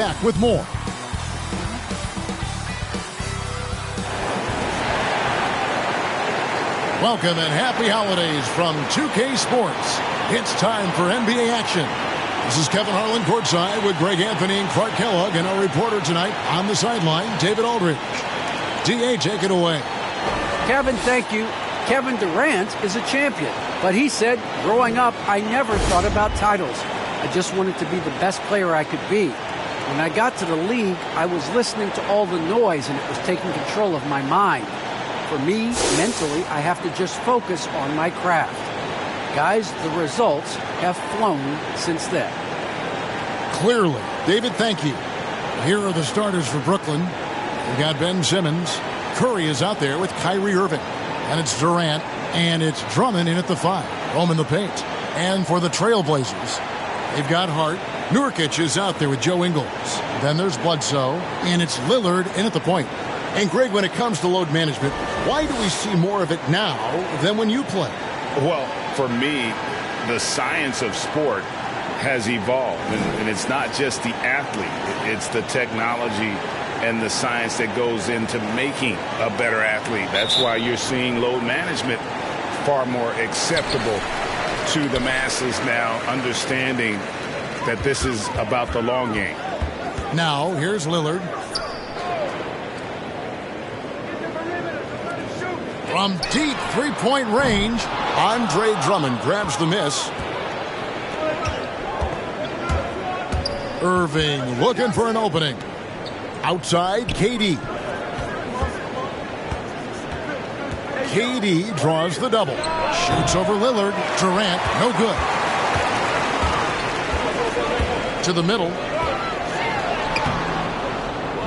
Back with more. Welcome and happy holidays from 2K Sports. It's time for NBA action. This is Kevin Harlan courtside with Greg Anthony and Clark Kellogg, and our reporter tonight on the sideline, David Aldridge. DA, take it away. Kevin, thank you. Kevin Durant is a champion, but he said, growing up, I never thought about titles. I just wanted to be the best player I could be. When I got to the league, I was listening to all the noise, and it was taking control of my mind. For me, mentally, I have to just focus on my craft. Guys, the results have flown since then. Clearly. David, thank you. Here are the starters for Brooklyn. We've got Ben Simmons. Curry is out there with Kyrie Irving. And it's Durant, and it's Drummond in at the 5. Home in the paint. And for the Trailblazers, they've got Hart. Nurkic is out there with Joe Ingles. Then there's Bledsoe, and it's Lillard in at the point. And Greg, when it comes to load management, why do we see more of it now than when you play? Well, for me, the science of sport has evolved, and it's not just the athlete. It's the technology and the science that goes into making a better athlete. That's why you're seeing load management far more acceptable to the masses now, understanding that this is about the long game. Now, here's Lillard. From deep three-point range, Andre Drummond grabs the miss. Irving looking for an opening. Outside, KD. KD draws the double. Shoots over Lillard. Durant, no good. To the middle.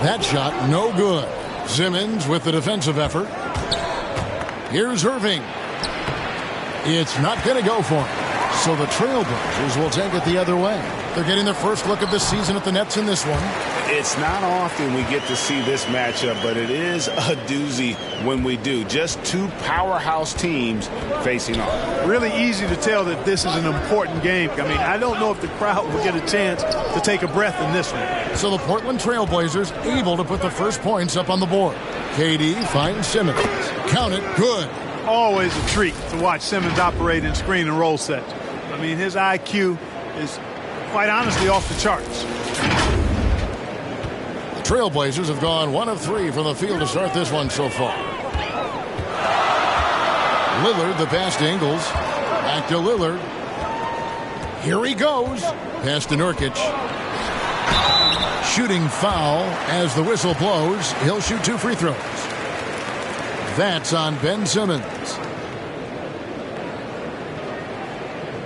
That shot, no good. Simmons with the defensive effort. Here's Irving. It's not going to go for him. So the Trailblazers will take it the other way. They're getting their first look of the season at the Nets in this one. It's not often we get to see this matchup, but it is a doozy when we do. Just two powerhouse teams facing off. Really easy to tell that this is an important game. I mean, I don't know if the crowd will get a chance to take a breath in this one. So the Portland Trailblazers able to put the first points up on the board. KD finds Simmons. Count it, good. Always a treat to watch Simmons operate in screen and roll sets. I mean, his IQ is quite honestly off the charts. The Trailblazers have gone 1 of 3 from the field to start this one so far. Lillard, the pass to Ingles. Back to Lillard. Here he goes. Pass to Nurkic. Shooting foul as the whistle blows. He'll shoot 2 free throws. That's on Ben Simmons.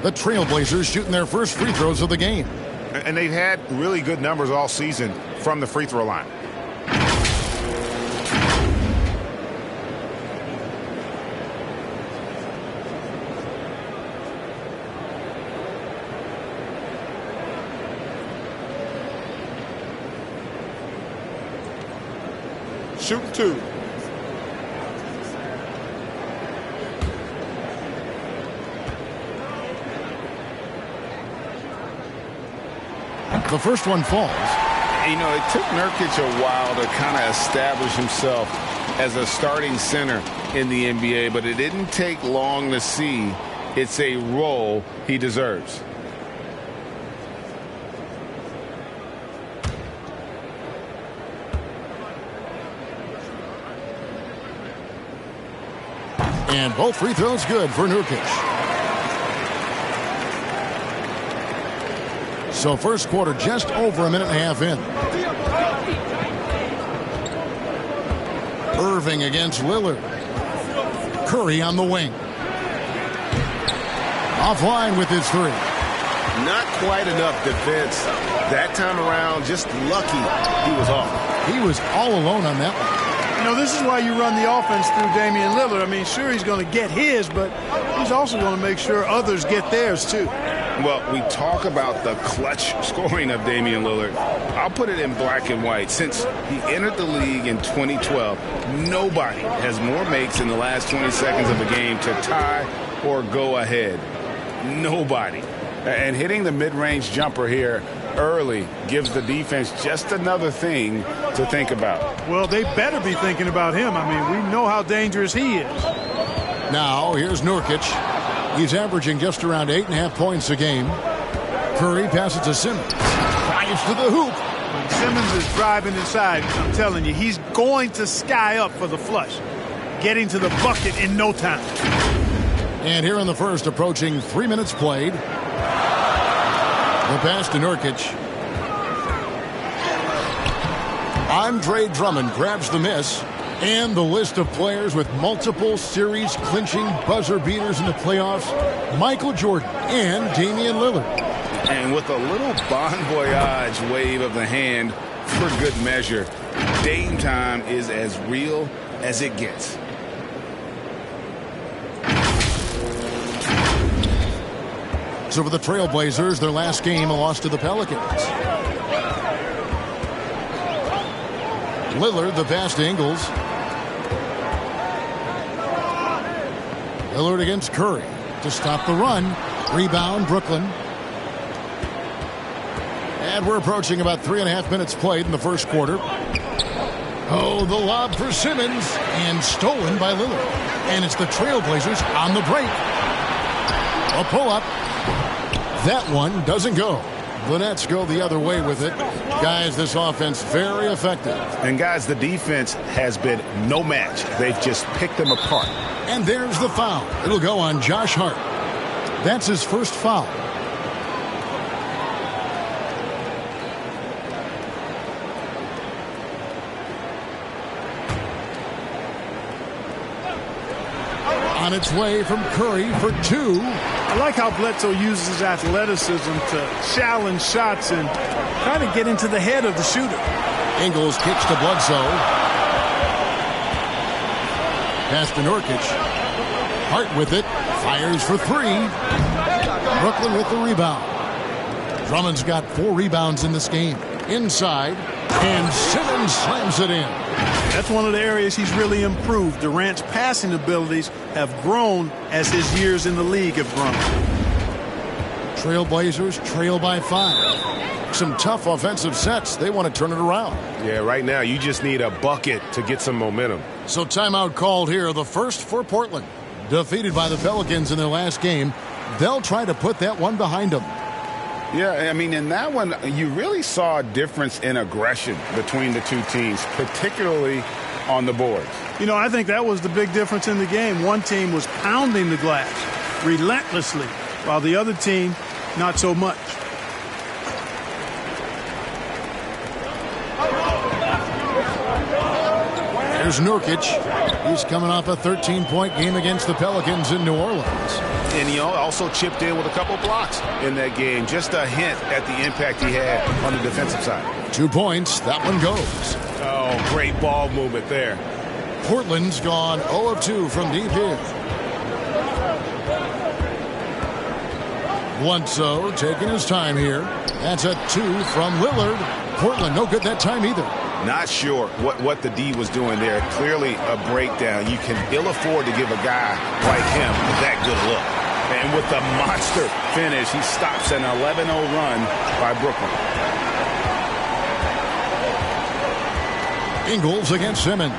The Trailblazers shooting their first free throws of the game. And they've had really good numbers all season from the free throw line. Shoot 2. The first one falls. You know, it took Nurkic a while to kind of establish himself as a starting center in the NBA, but it didn't take long to see it's a role he deserves. And both free throws good for Nurkic. So first quarter just over a minute and a half in. Irving against Lillard. Curry on the wing. Offline with his 3. Not quite enough defense that time around. Just lucky he was off. He was all alone on that one. You know, this is why you run the offense through Damian Lillard. I mean, sure, he's going to get his, but he's also going to make sure others get theirs, too. Well, we talk about the clutch scoring of Damian Lillard. I'll put it in black and white. Since he entered the league in 2012, nobody has more makes in the last 20 seconds of a game to tie or go ahead. Nobody. And hitting the mid-range jumper here early gives the defense just another thing to think about. Well, they better be thinking about him. I mean, we know how dangerous he is. Now, here's Nurkic. He's averaging just around 8.5 points a game. Curry passes to Simmons. Drives to the hoop. When Simmons is driving inside, I'm telling you, he's going to sky up for the flush. Getting to the bucket in no time. And here in the first, approaching 3 minutes played. The pass to Nurkic. Andre Drummond grabs the miss. And the list of players with multiple series-clinching buzzer beaters in the playoffs, Michael Jordan and Damian Lillard. And with a little bon voyage wave of the hand for good measure, Dame time is as real as it gets. So for the Trailblazers, their last game, a loss to the Pelicans. Lillard, the pass to Ingles. Lillard against Curry to stop the run. Rebound, Brooklyn. And we're approaching about 3.5 minutes played in the first quarter. Oh, the lob for Simmons, and stolen by Lillard. And it's the Trailblazers on the break. A pull-up. That one doesn't go. The Nets go the other way with it. Guys, this offense very effective. And guys, the defense has been no match. They've just picked them apart. And there's the foul. It'll go on Josh Hart. That's his first foul. On its way from Curry for two. I like how Bledsoe uses his athleticism to challenge shots and try to get into the head of the shooter. Ingles kicks to Bledsoe. Pass to Nurkic. Hart with it. Fires for three. Brooklyn with the rebound. Drummond's got 4 rebounds in this game. Inside. And Simmons slams it in. That's one of the areas he's really improved. Durant's passing abilities have grown as his years in the league have grown. Trailblazers trail by 5. Some tough offensive sets. They want to turn it around. Yeah, right now you just need a bucket to get some momentum. So timeout called here. The first for Portland. Defeated by the Pelicans in their last game. They'll try to put that one behind them. Yeah, I mean, in that one, you really saw a difference in aggression between the two teams, particularly on the boards. You know, I think that was the big difference in the game. One team was pounding the glass relentlessly, while the other team, not so much. There's Nurkic. He's coming off a 13-point game against the Pelicans in New Orleans. And he also chipped in with a couple blocks in that game. Just a hint at the impact he had on the defensive side. 2 points. That one goes. Oh, great ball movement there. Portland's gone 0 of 2 from deep here. Bledsoe taking his time here. That's a 2 from Lillard. Portland no good that time either. Not sure what the D was doing there. Clearly a breakdown. You can ill afford to give a guy like him that good look. And with the monster finish, he stops an 11-0 run by Brooklyn. Ingles against Simmons.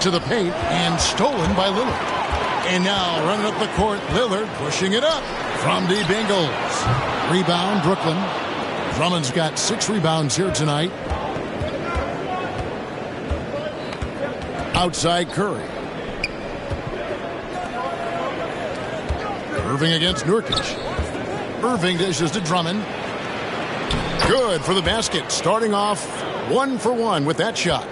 To the paint and stolen by Lillard. And now running up the court, Lillard pushing it up from deep. Ingles. Rebound, Brooklyn. Drummond's got 6 rebounds here tonight. Outside Curry. Irving against Nurkic. Irving dishes to Drummond. Good for the basket. Starting off 1 for 1 with that shot.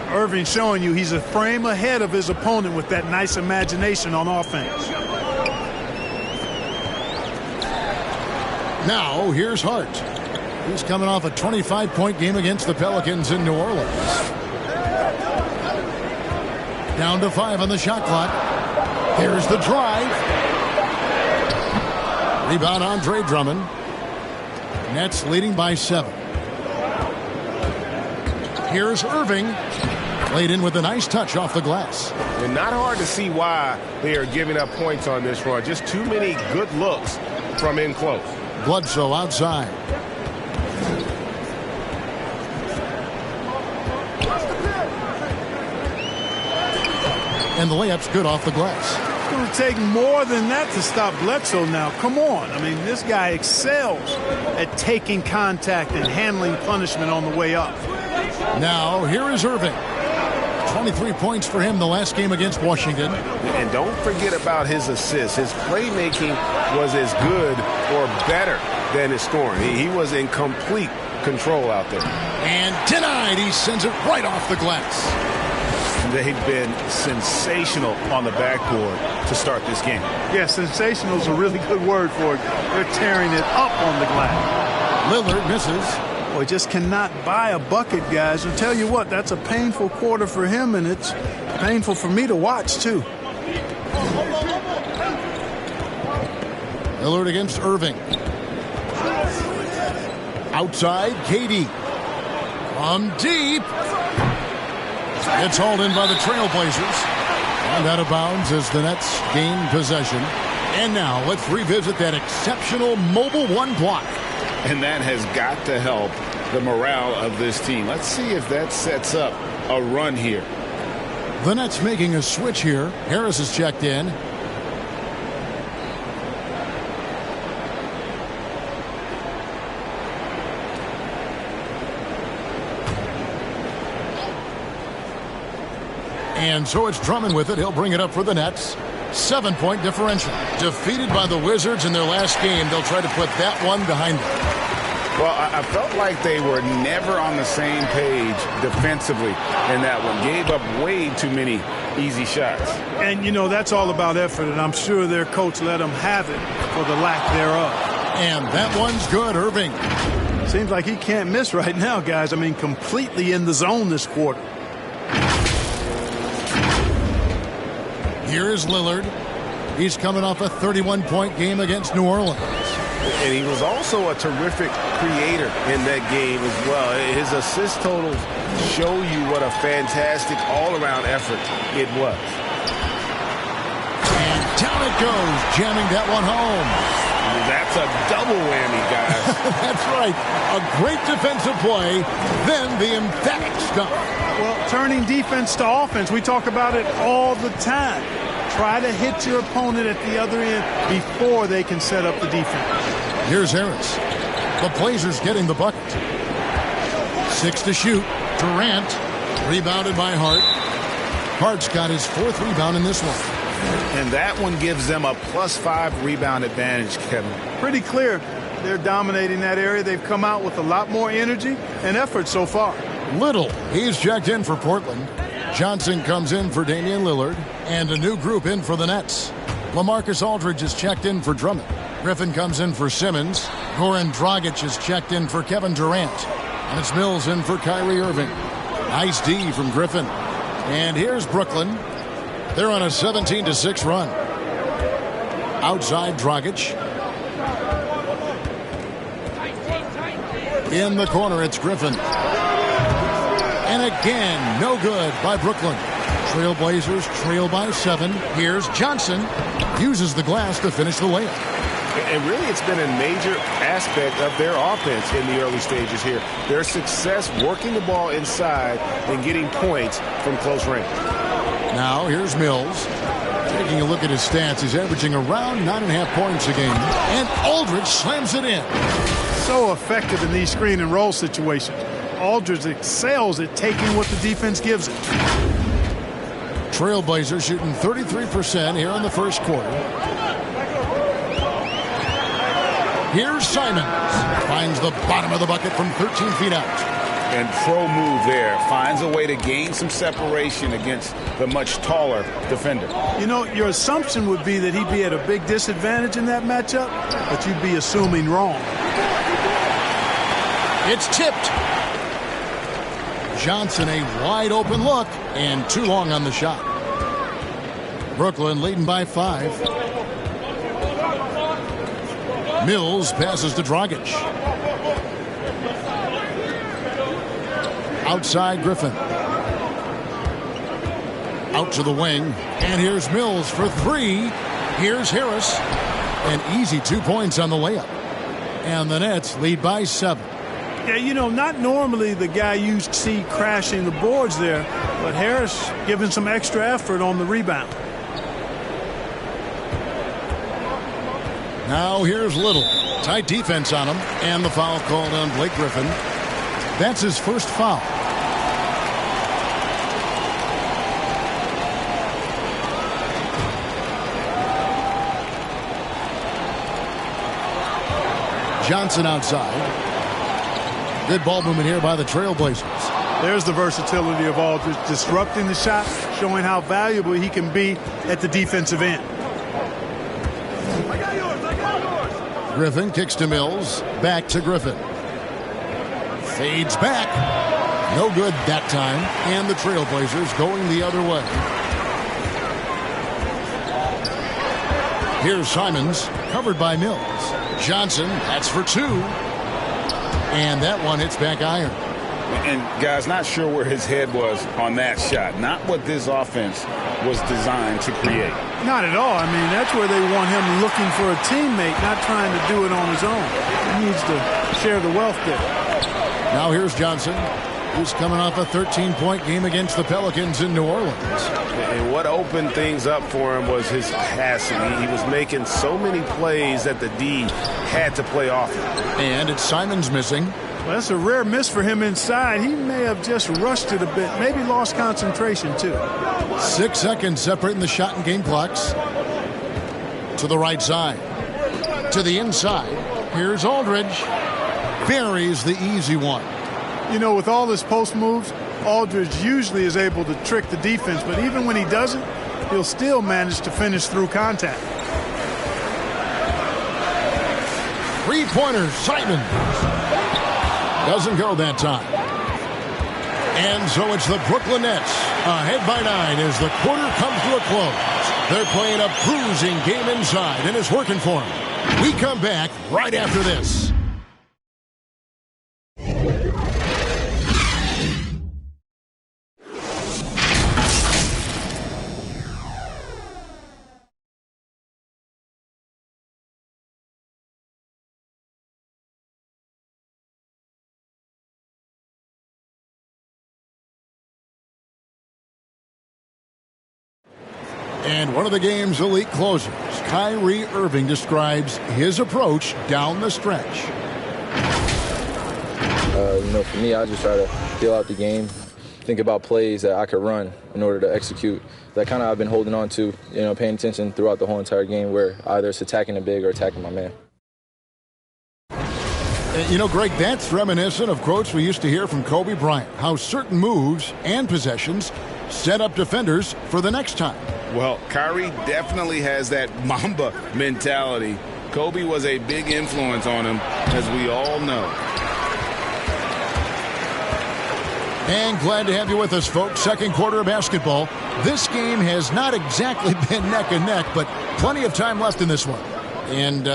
Irving showing you he's a frame ahead of his opponent with that nice imagination on offense. Now here's Hart. He's coming off a 25-point game against the Pelicans in New Orleans. Down to 5 on the shot clock. Here's the drive. Rebound, Andre Drummond. Nets leading by 7. Here's Irving. Laid in with a nice touch off the glass. And not hard to see why they are giving up points on this run. Just too many good looks from in close. Bledsoe outside. And the layup's good off the glass. It's going to take more than that to stop Bledsoe now. Come on. I mean, this guy excels at taking contact and handling punishment on the way up. Now, here is Irving. 23 points for him the last game against Washington. And don't forget about his assists. His playmaking was as good or better than his scoring. He was in complete control out there. And denied. He sends it right off the glass. They've been sensational on the backboard to start this game. Yeah, sensational is a really good word for it. They're tearing it up on the glass. Lillard misses. Boy, just cannot buy a bucket, guys. I'll tell you what, that's a painful quarter for him, and it's painful for me to watch, too. Lillard against Irving. Outside, KD. From deep. It's hauled in by the Trailblazers. And out of bounds as the Nets gain possession. And now let's revisit that exceptional mobile one block. And that has got to help the morale of this team. Let's see if that sets up a run here. The Nets making a switch here. Harris is checked in. And so it's Drummond with it. He'll bring it up for the Nets. 7-point differential. Defeated by the Wizards in their last game, they'll try to put that one behind them. Well, I felt like they were never on the same page defensively in that one. Gave up way too many easy shots. And, you know, that's all about effort, and I'm sure their coach let them have it for the lack thereof. And that one's good, Irving. Seems like he can't miss right now, guys. I mean, completely in the zone this quarter. Here is Lillard. He's coming off a 31-point game against New Orleans. And he was also a terrific creator in that game as well. His assist totals show you what a fantastic all-around effort it was. And down it goes, jamming that one home. That's a double whammy, guys. That's right. A great defensive play, then the emphatic stop. Well, turning defense to offense, we talk about it all the time. Try to hit your opponent at the other end before they can set up the defense. Here's Harris. The Blazers getting the bucket. 6 to shoot. Durant rebounded by Hart. Hart's got his 4th rebound in this one. And that one gives them a +5 rebound advantage, Kevin. Pretty clear. They're dominating that area. They've come out with a lot more energy and effort so far. Little. He's checked in for Portland. Johnson comes in for Damian Lillard. And a new group in for the Nets. LaMarcus Aldridge is checked in for Drummond. Griffin comes in for Simmons. Goran Dragic is checked in for Kevin Durant. And it's Mills in for Kyrie Irving. Nice D from Griffin. And here's Brooklyn. They're on a 17-6 run. Outside Dragic. In the corner, it's Griffin. And again, no good by Brooklyn. Trailblazers trail by 7. Here's Johnson. Uses the glass to finish the layup. And really, it's been a major aspect of their offense in the early stages here. Their success working the ball inside and getting points from close range. Now, here's Mills. Taking a look at his stats, he's averaging around 9.5 points a game. And Aldridge slams it in. So effective in these screen and roll situations. Aldridge excels at taking what the defense gives him. Trailblazers shooting 33% here in the first quarter. Here's Simons. Finds the bottom of the bucket from 13 feet out. And pro move there. Finds a way to gain some separation against the much taller defender. You know, your assumption would be that he'd be at a big disadvantage in that matchup, but you'd be assuming wrong. It's tipped. Johnson, a wide open look, and too long on the shot. Brooklyn leading by 5. Mills passes to Dragic. Outside Griffin. Out to the wing. And here's Mills for 3. Here's Harris. An easy 2 points on the layup. And the Nets lead by 7. Yeah, you know, not normally the guy you see crashing the boards there, but Harris giving some extra effort on the rebound. Now here's Little. Tight defense on him, and the foul called on Blake Griffin. That's his first foul. Johnson outside. Good ball movement here by the Trailblazers. There's the versatility of Aldridge, disrupting the shot, showing how valuable he can be at the defensive end. Griffin kicks to Mills. Back to Griffin. Fades back. No good that time. And the Trailblazers going the other way. Here's Simons. Covered by Mills. Johnson. That's for 2. And that one hits back iron. And, guys, not sure where his head was on that shot. Not what this offense was designed to create. Not at all. I mean, that's where they want him looking for a teammate, not trying to do it on his own. He needs to share the wealth there. Now here's Johnson, who's coming off a 13-point game against the Pelicans in New Orleans. And what opened things up for him was his passing. He was making so many plays that the D had to play off him. And it's Simons missing. Well, that's a rare miss for him inside. He may have just rushed it a bit, maybe lost concentration too. 6 seconds separating the shot and game clocks. To the right side. To the inside. Here's Aldridge. Buries the easy one. You know, with all his post moves, Aldridge usually is able to trick the defense, but even when he doesn't, he'll still manage to finish through contact. Three-pointer, Simons. Doesn't go that time. And so it's the Brooklyn Nets ahead by 9 as the quarter comes to a close. They're playing a bruising game inside, and it's working for them. We come back right after this. And one of the game's elite closers, Kyrie Irving, describes his approach down the stretch. For me, I just try to feel out the game, think about plays that I could run in order to execute. That kind of I've been holding on to, paying attention throughout the whole entire game where either it's attacking the big or attacking my man. Greg, that's reminiscent of quotes we used to hear from Kobe Bryant, how certain moves and possessions set up defenders for the next time. Well, Kyrie definitely has that Mamba mentality. Kobe was a big influence on him, as we all know. And glad to have you with us, folks. Second quarter of basketball. This game has not exactly been neck and neck, but plenty of time left in this one. And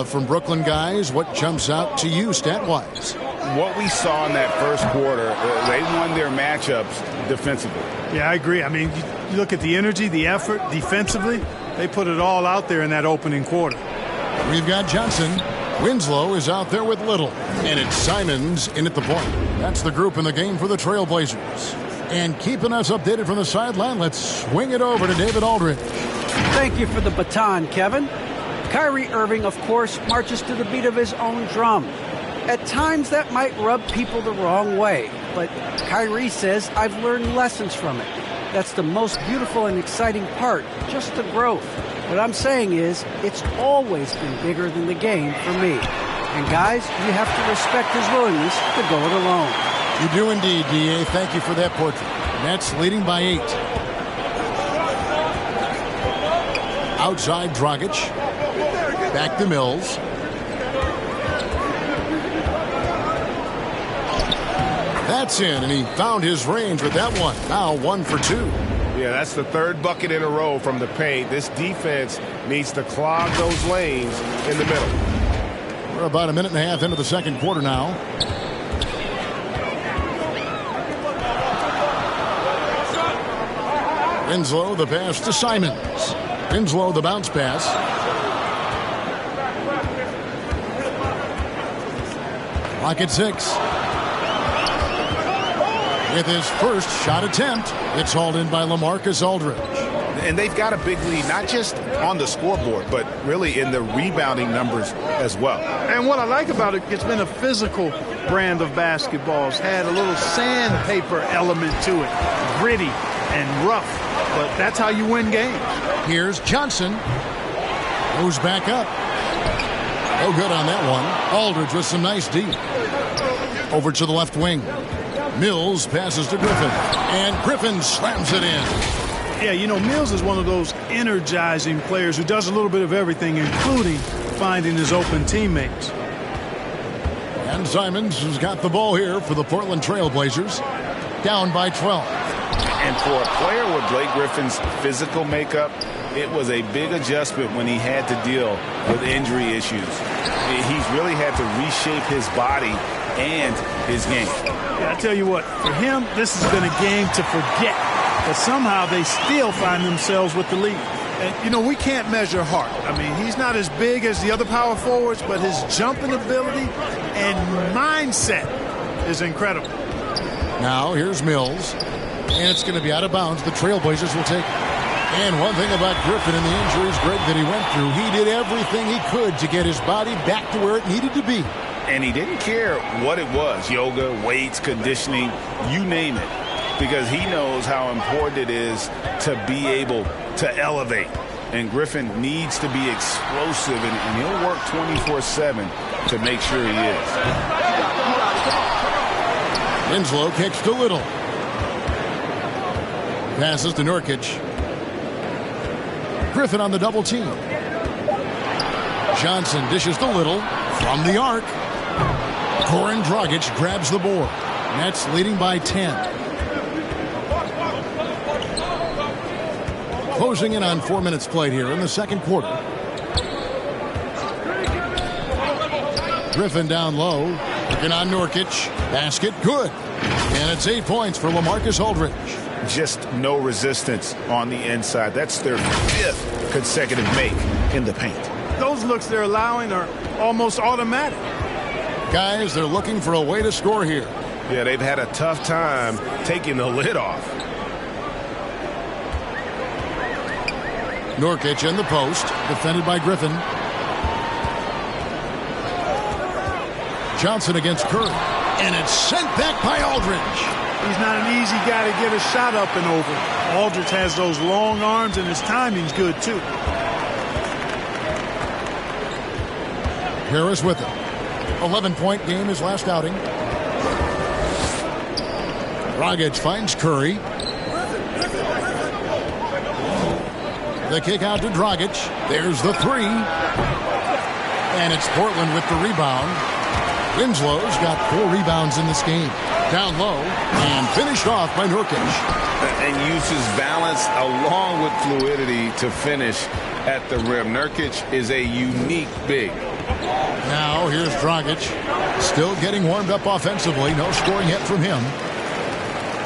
from Brooklyn guys, what jumps out to you stat-wise? What we saw in that first quarter, they won their matchups defensively. Yeah, I agree. I mean, you look at the energy, the effort defensively, they put it all out there in that opening quarter. We've got Johnson. Winslow is out there with Little. And it's Simons in at the point. That's the group in the game for the Trailblazers. And keeping us updated from the sideline, let's swing it over to David Aldridge. Thank you for the baton, Kevin. Kyrie Irving, of course, marches to the beat of his own drum. At times that might rub people the wrong way, but Kyrie says, I've learned lessons from it. That's the most beautiful and exciting part, just the growth. What I'm saying is, it's always been bigger than the game for me. And guys, you have to respect his willingness to go it alone. You do indeed, D.A. Thank you for that portrait. Nets leading by 8. Outside Dragic. Back to Mills. That's in, and he found his range with that one. Now 1 for 2. Yeah, that's the third bucket in a row from the paint. This defense needs to clog those lanes in the middle. We're about a minute and a half into the second quarter now. Winslow, the pass to Simons. Winslow, the bounce pass. Clock at 6. With his first shot attempt, it's hauled in by LaMarcus Aldridge. And they've got a big lead, not just on the scoreboard, but really in the rebounding numbers as well. And what I like about it, it's been a physical brand of basketball. It's had a little sandpaper element to it, gritty and rough, but that's how you win games. Here's Johnson. Moves back up. Oh, good on that one. Aldridge with some nice D. Over to the left wing. Mills passes to Griffin, and Griffin slams it in. Yeah, you know, Mills is one of those energizing players who does a little bit of everything, including finding his open teammates. And Simons has got the ball here for the Portland Trailblazers. Down by 12. And for a player with Blake Griffin's physical makeup, it was a big adjustment when he had to deal with injury issues. He's really had to reshape his body and his game. Yeah, I tell you what, for him, this has been a game to forget. But somehow they still find themselves with the lead. And, you know, we can't measure heart. I mean, he's not as big as the other power forwards, but his jumping ability and mindset is incredible. Now, here's Mills. And it's going to be out of bounds. The Trailblazers will take it. And one thing about Griffin and the injuries, Greg, that he went through, he did everything he could to get his body back to where it needed to be. And he didn't care what it was, yoga, weights, conditioning, you name it, because he knows how important it is to be able to elevate. And Griffin needs to be explosive, and he'll work 24/7 to make sure he is. Winslow kicks to Little. Passes to Nurkic. Griffin on the double team. Johnson dishes to Little from the arc. Goran Dragic grabs the board. Nets leading by 10. Closing in on 4 minutes played here in the second quarter. Griffin down low. Looking on Nurkic. Basket good. And it's 8 points for LaMarcus Aldridge. Just no resistance on the inside. That's their 5th consecutive make in the paint. Those looks they're allowing are almost automatic. Guys, they're looking for a way to score here. Yeah, they've had a tough time taking the lid off. Nurkic in the post, defended by Griffin. Johnson against Curry. And it's sent back by Aldridge. He's not an easy guy to get a shot up and over. Aldridge has those long arms, and his timing's good, too. Harris with it. 11-point game his last outing. Dragic finds Curry. The kick out to Dragic. There's the three. And it's Portland with the rebound. Winslow's got 4 rebounds in this game. Down low and finished off by Nurkic. And uses balance along with fluidity to finish at the rim. Nurkic is a unique big. Now here's Dragic. Still getting warmed up offensively. No scoring yet from him.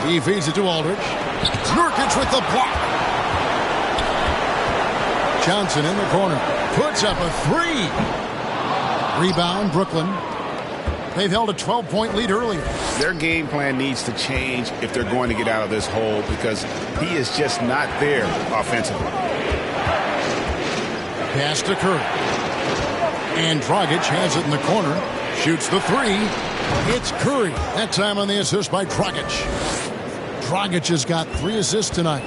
He feeds it to Aldridge. Nurkic with the block. Johnson in the corner. Puts up a 3. Rebound, Brooklyn. They've held a 12-point lead earlier. Their game plan needs to change if they're going to get out of this hole because he is just not there offensively. Pass to Curry. And Dragic has it in the corner. Shoots the 3. It's Curry. That time on the assist by Dragic. Dragic has got 3 assists tonight.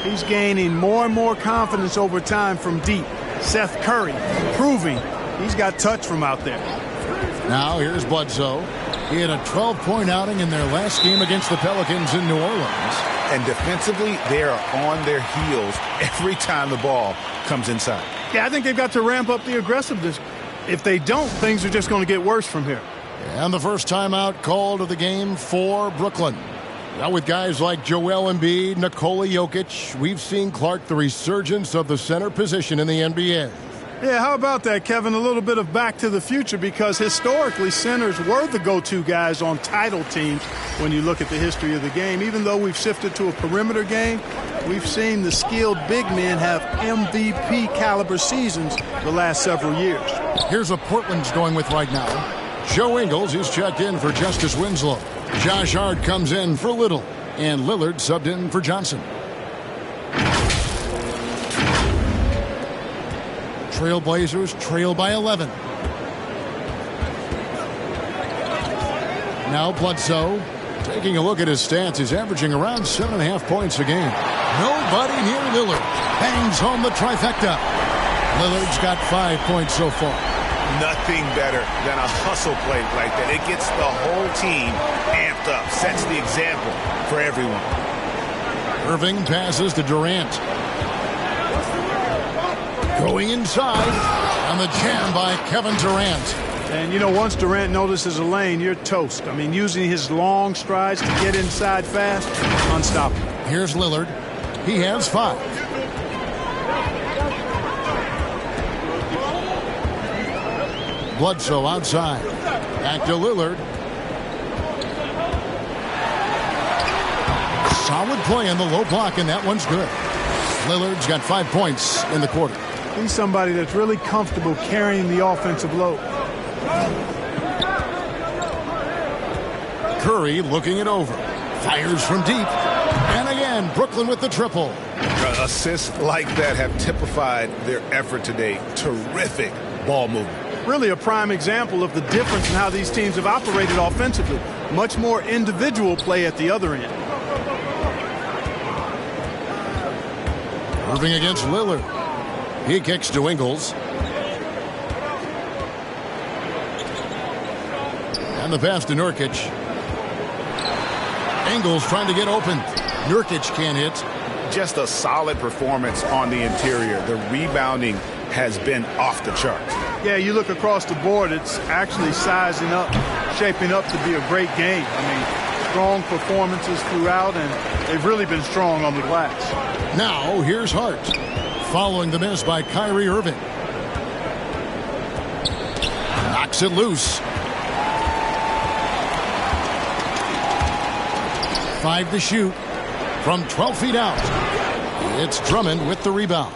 He's gaining more and more confidence over time from deep. Seth Curry proving he's got touch from out there. Now here's Bledsoe. He had a 12-point outing in their last game against the Pelicans in New Orleans. And defensively, they are on their heels every time the ball comes inside. Yeah, I think they've got to ramp up the aggressiveness. If they don't, things are just going to get worse from here. And the first timeout called of the game for Brooklyn. Now with guys like Joel Embiid, Nikola Jokic, we've seen, Clark, the resurgence of the center position in the NBA. Yeah, how about that, Kevin? A little bit of back to the future because historically centers were the go-to guys on title teams when you look at the history of the game. Even though we've shifted to a perimeter game, we've seen the skilled big men have MVP caliber seasons the last several years. Here's what Portland's going with right now. Joe Ingles is checked in for Justice Winslow. Josh Hart comes in for Little. And Lillard subbed in for Johnson. Trailblazers trail by 11. Now Bledsoe. Taking a look at his stats, he's averaging around 7.5 points a game. Nobody near Lillard. Bangs home the trifecta. Lillard's got 5 points so far. Nothing better than a hustle play like that. It gets the whole team amped up, sets the example for everyone. Irving passes to Durant. Going inside on the jam by Kevin Durant. And, you know, once Durant notices a lane, you're toast. I mean, using his long strides to get inside fast, unstoppable. Here's Lillard. He has 5. Bledsoe outside. Back to Lillard. Solid play on the low block, and that one's good. Lillard's got 5 points in the quarter. He's somebody that's really comfortable carrying the offensive load. Curry looking it over. Fires from deep. And again, Brooklyn with the triple. Assists like that have typified their effort today. Terrific ball movement. Really a prime example of the difference in how these teams have operated offensively. Much more individual play at the other end. Irving against Lillard. He kicks to Ingles. And the pass to Nurkic. Ingles trying to get open. Nurkic can't hit. Just a solid performance on the interior. The rebounding has been off the charts. Yeah, you look across the board, it's actually sizing up, shaping up to be a great game. I mean, strong performances throughout, and they've really been strong on the glass. Now, here's Hart. Following the miss by Kyrie Irving. Knocks it loose. 5 to shoot from 12 feet out. It's Drummond with the rebound.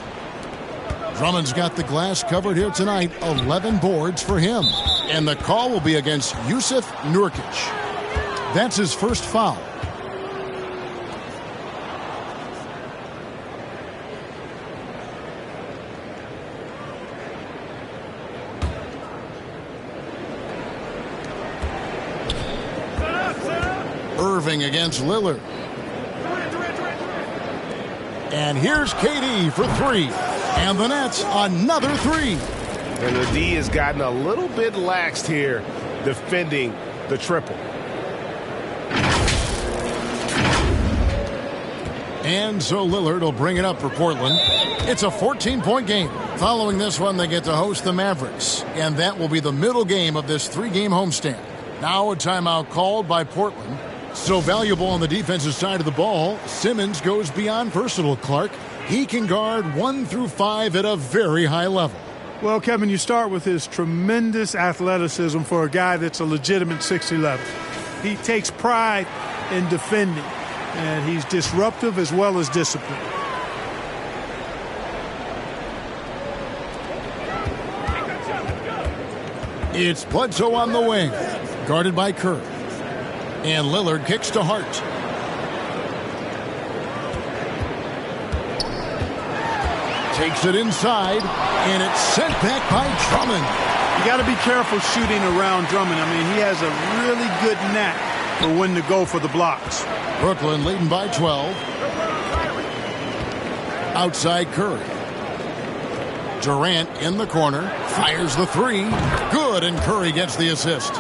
Drummond's got the glass covered here tonight. 11 boards for him. And the call will be against Yusuf Nurkic. That's his first foul. Irving against Lillard. And here's KD for 3. And the Nets, another 3. And the D has gotten a little bit laxed here defending the triple. And so Lillard will bring it up for Portland. It's a 14-point game. Following this one, they get to host the Mavericks. And that will be the middle game of this 3-game homestand. Now a timeout called by Portland. So valuable on the defensive side of the ball, Simmons goes beyond versatile, Clark. He can guard 1 through 5 at a very high level. Well, Kevin, you start with his tremendous athleticism for a guy that's a legitimate 6'11". He takes pride in defending, and he's disruptive as well as disciplined. It's Bledsoe on the wing, guarded by Curry. And Lillard kicks to Hart. Takes it inside, and it's sent back by Drummond. You got to be careful shooting around Drummond. I mean, he has a really good knack for when to go for the blocks. Brooklyn leading by 12. Outside Curry. Durant in the corner. Fires the 3. Good, and Curry gets the assist.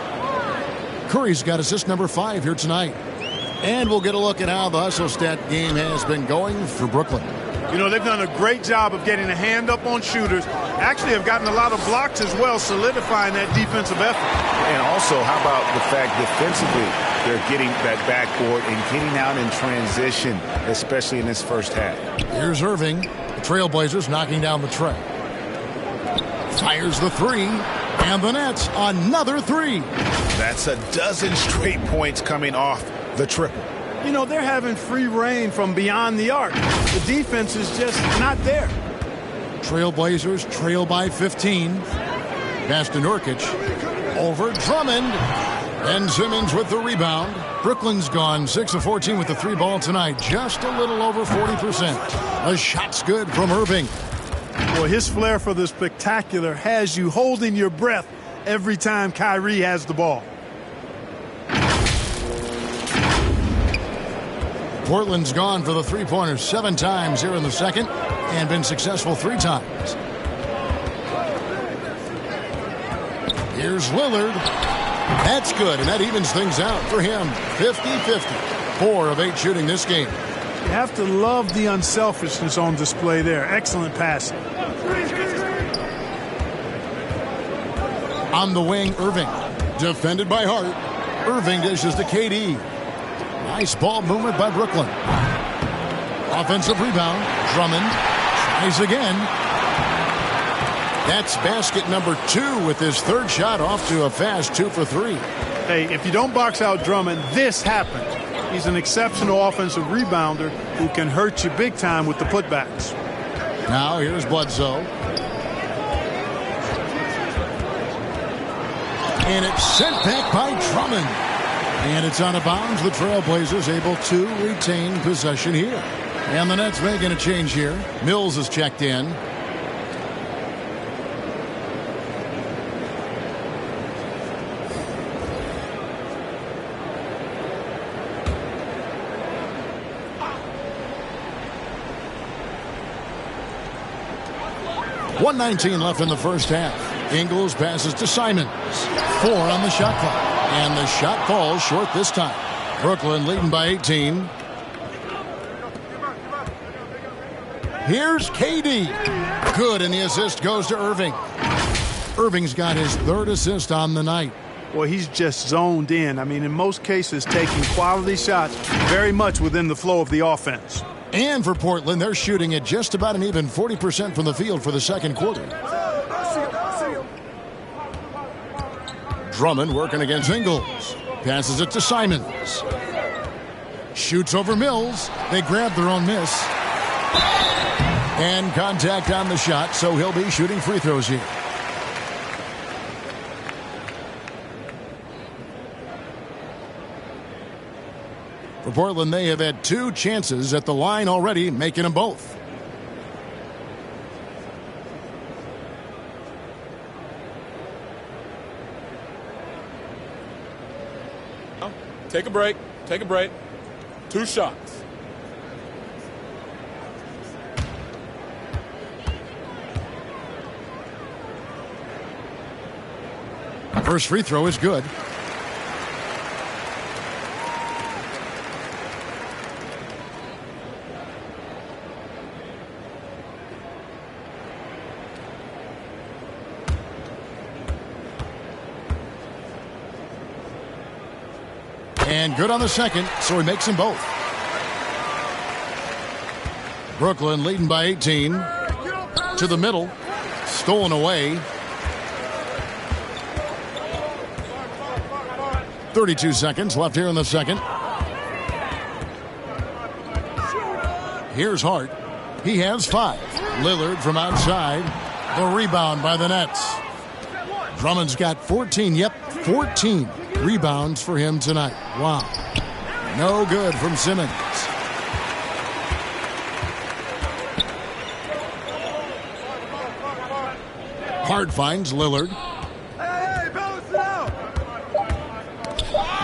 Curry's got assist number 5 here tonight. And we'll get a look at how the hustle stat game has been going for Brooklyn. You know, they've done a great job of getting a hand up on shooters. Actually have gotten a lot of blocks as well, solidifying that defensive effort. And also, how about the fact defensively, they're getting that backboard and getting out in transition, especially in this first half. Here's Irving. The Trailblazers knocking down the tray. Fires the 3. And the Nets, another 3. That's a dozen straight points coming off the triple. You know, they're having free reign from beyond the arc. The defense is just not there. Trailblazers trail by 15. Pass to Nurkic. Over Drummond. Ben Simmons with the rebound. Brooklyn's gone 6 of 14 with the 3 ball tonight. Just a little over 40%. A shot's good from Irving. Well, his flair for the spectacular has you holding your breath every time Kyrie has the ball. Portland's gone for the 3-pointers 7 times here in the second and been successful 3 times. Here's Lillard. That's good, and that evens things out for him. 50-50. 4 of 8 shooting this game. You have to love the unselfishness on display there. Excellent passing. On the wing, Irving. Defended by Hart. Irving dishes to KD. Nice ball movement by Brooklyn. Offensive rebound. Drummond tries again. That's basket number 2 with his 3rd shot off to a fast 2 for 3. Hey, if you don't box out Drummond, this happens. He's an exceptional offensive rebounder who can hurt you big time with the putbacks. Now here's Bledsoe. And it's sent back by Drummond. And it's out of bounds. The Trailblazers able to retain possession here. And the Nets making a change here. Mills is checked in. .119 left in the first half. Ingles passes to Simons. 4 on the shot clock. And the shot falls short this time. Brooklyn leading by 18. Here's KD. Good, and the assist goes to Irving. Irving's got his 3rd assist on the night. Well, he's just zoned in. I mean, in most cases, taking quality shots very much within the flow of the offense. And for Portland, they're shooting at just about an even 40% from the field for the second quarter. Drummond working against Ingles. Passes it to Simons. Shoots over Mills. They grab their own miss. And contact on the shot, so he'll be shooting free throws here. For Portland, they have had 2 chances at the line already, making them both. Take a break. Take a break. 2 shots. First free throw is good. And good on the second, so he makes them both. Brooklyn leading by 18. To the middle. Stolen away. 32 seconds left here in the second. Here's Hart. He has 5. Lillard from outside. The rebound by the Nets. Drummond's got 14. Yep, 14 rebounds for him tonight. Wow. No good from Simmons. Hart finds Lillard.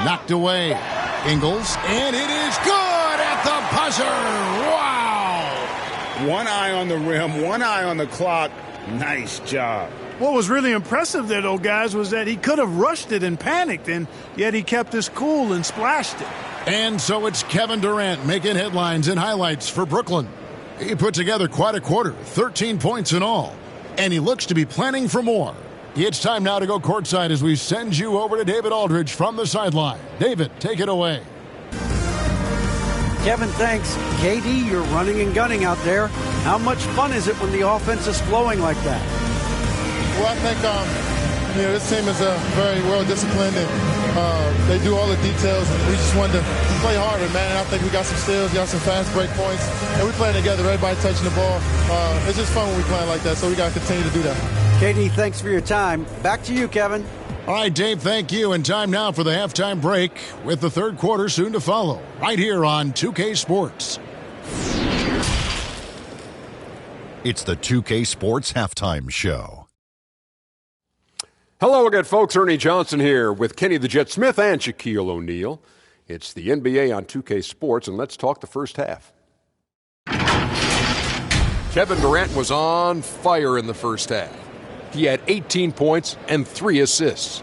Knocked away. Ingles. And it is good at the buzzer. Wow. One eye on the rim, one eye on the clock. Nice job. What was really impressive there, though, guys, was that he could have rushed it and panicked, and yet he kept his cool and splashed it. And so it's Kevin Durant making headlines and highlights for Brooklyn. He put together quite a quarter, 13 points in all, and he looks to be planning for more. It's time now to go courtside as we send you over to David Aldridge from the sideline. David, take it away. Kevin, thanks. KD, you're running and gunning out there. How much fun is it when the offense is flowing like that? Well, I think this team is very well disciplined, and they do all the details. And we just wanted to play harder, man. And I think we got some steals, got some fast break points, and we're playing together. Everybody touching the ball. It's just fun when we play like that. So we got to continue to do that. KD, thanks for your time. Back to you, Kevin. All right, Dave, thank you. And time now for the halftime break with the third quarter soon to follow right here on 2K Sports. It's the 2K Sports Halftime Show. Hello again, folks. Ernie Johnson here with Kenny the Jet Smith and Shaquille O'Neal. It's the NBA on 2K Sports, and let's talk the first half. Kevin Durant was on fire in the first half. He had 18 points and 3 assists.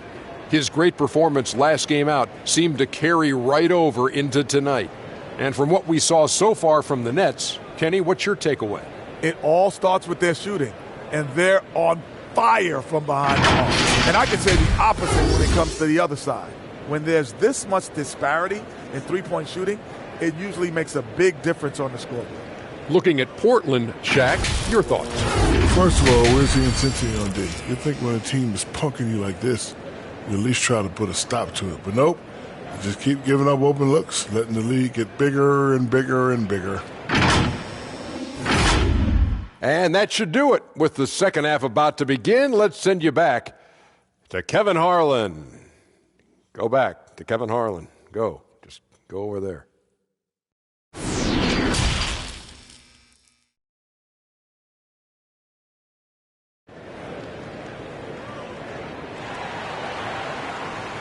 His great performance last game out seemed to carry right over into tonight. And from what we saw so far from the Nets, Kenny, what's your takeaway? It all starts with their shooting, and they're on fire from behind the arc. And I can say the opposite when it comes to the other side. When there's this much disparity in three-point shooting, it usually makes a big difference on the scoreboard. Looking at Portland, Shaq, your thoughts? First of all, where's the intensity on D? You think when a team is punking you like this, you at least try to put a stop to it. But nope, you just keep giving up open looks, letting the lead get bigger and bigger and bigger. And that should do it. With the second half about to begin, let's send you back to Kevin Harlan. Go back to Kevin Harlan. Go. Just go over there.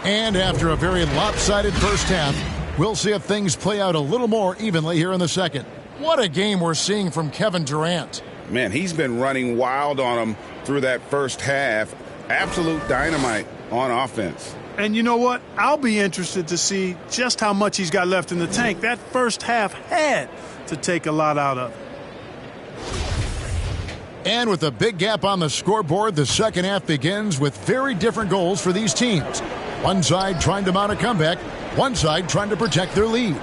And after a very lopsided first half, we'll see if things play out a little more evenly here in the second. What a game we're seeing from Kevin Durant. Man, he's been running wild on him through that first half. Absolute dynamite on offense. And you know what? I'll be interested to see just how much he's got left in the tank. That first half had to take a lot out of it. And with a big gap on the scoreboard, the second half begins with very different goals for these teams. One side trying to mount a comeback, one side trying to protect their lead.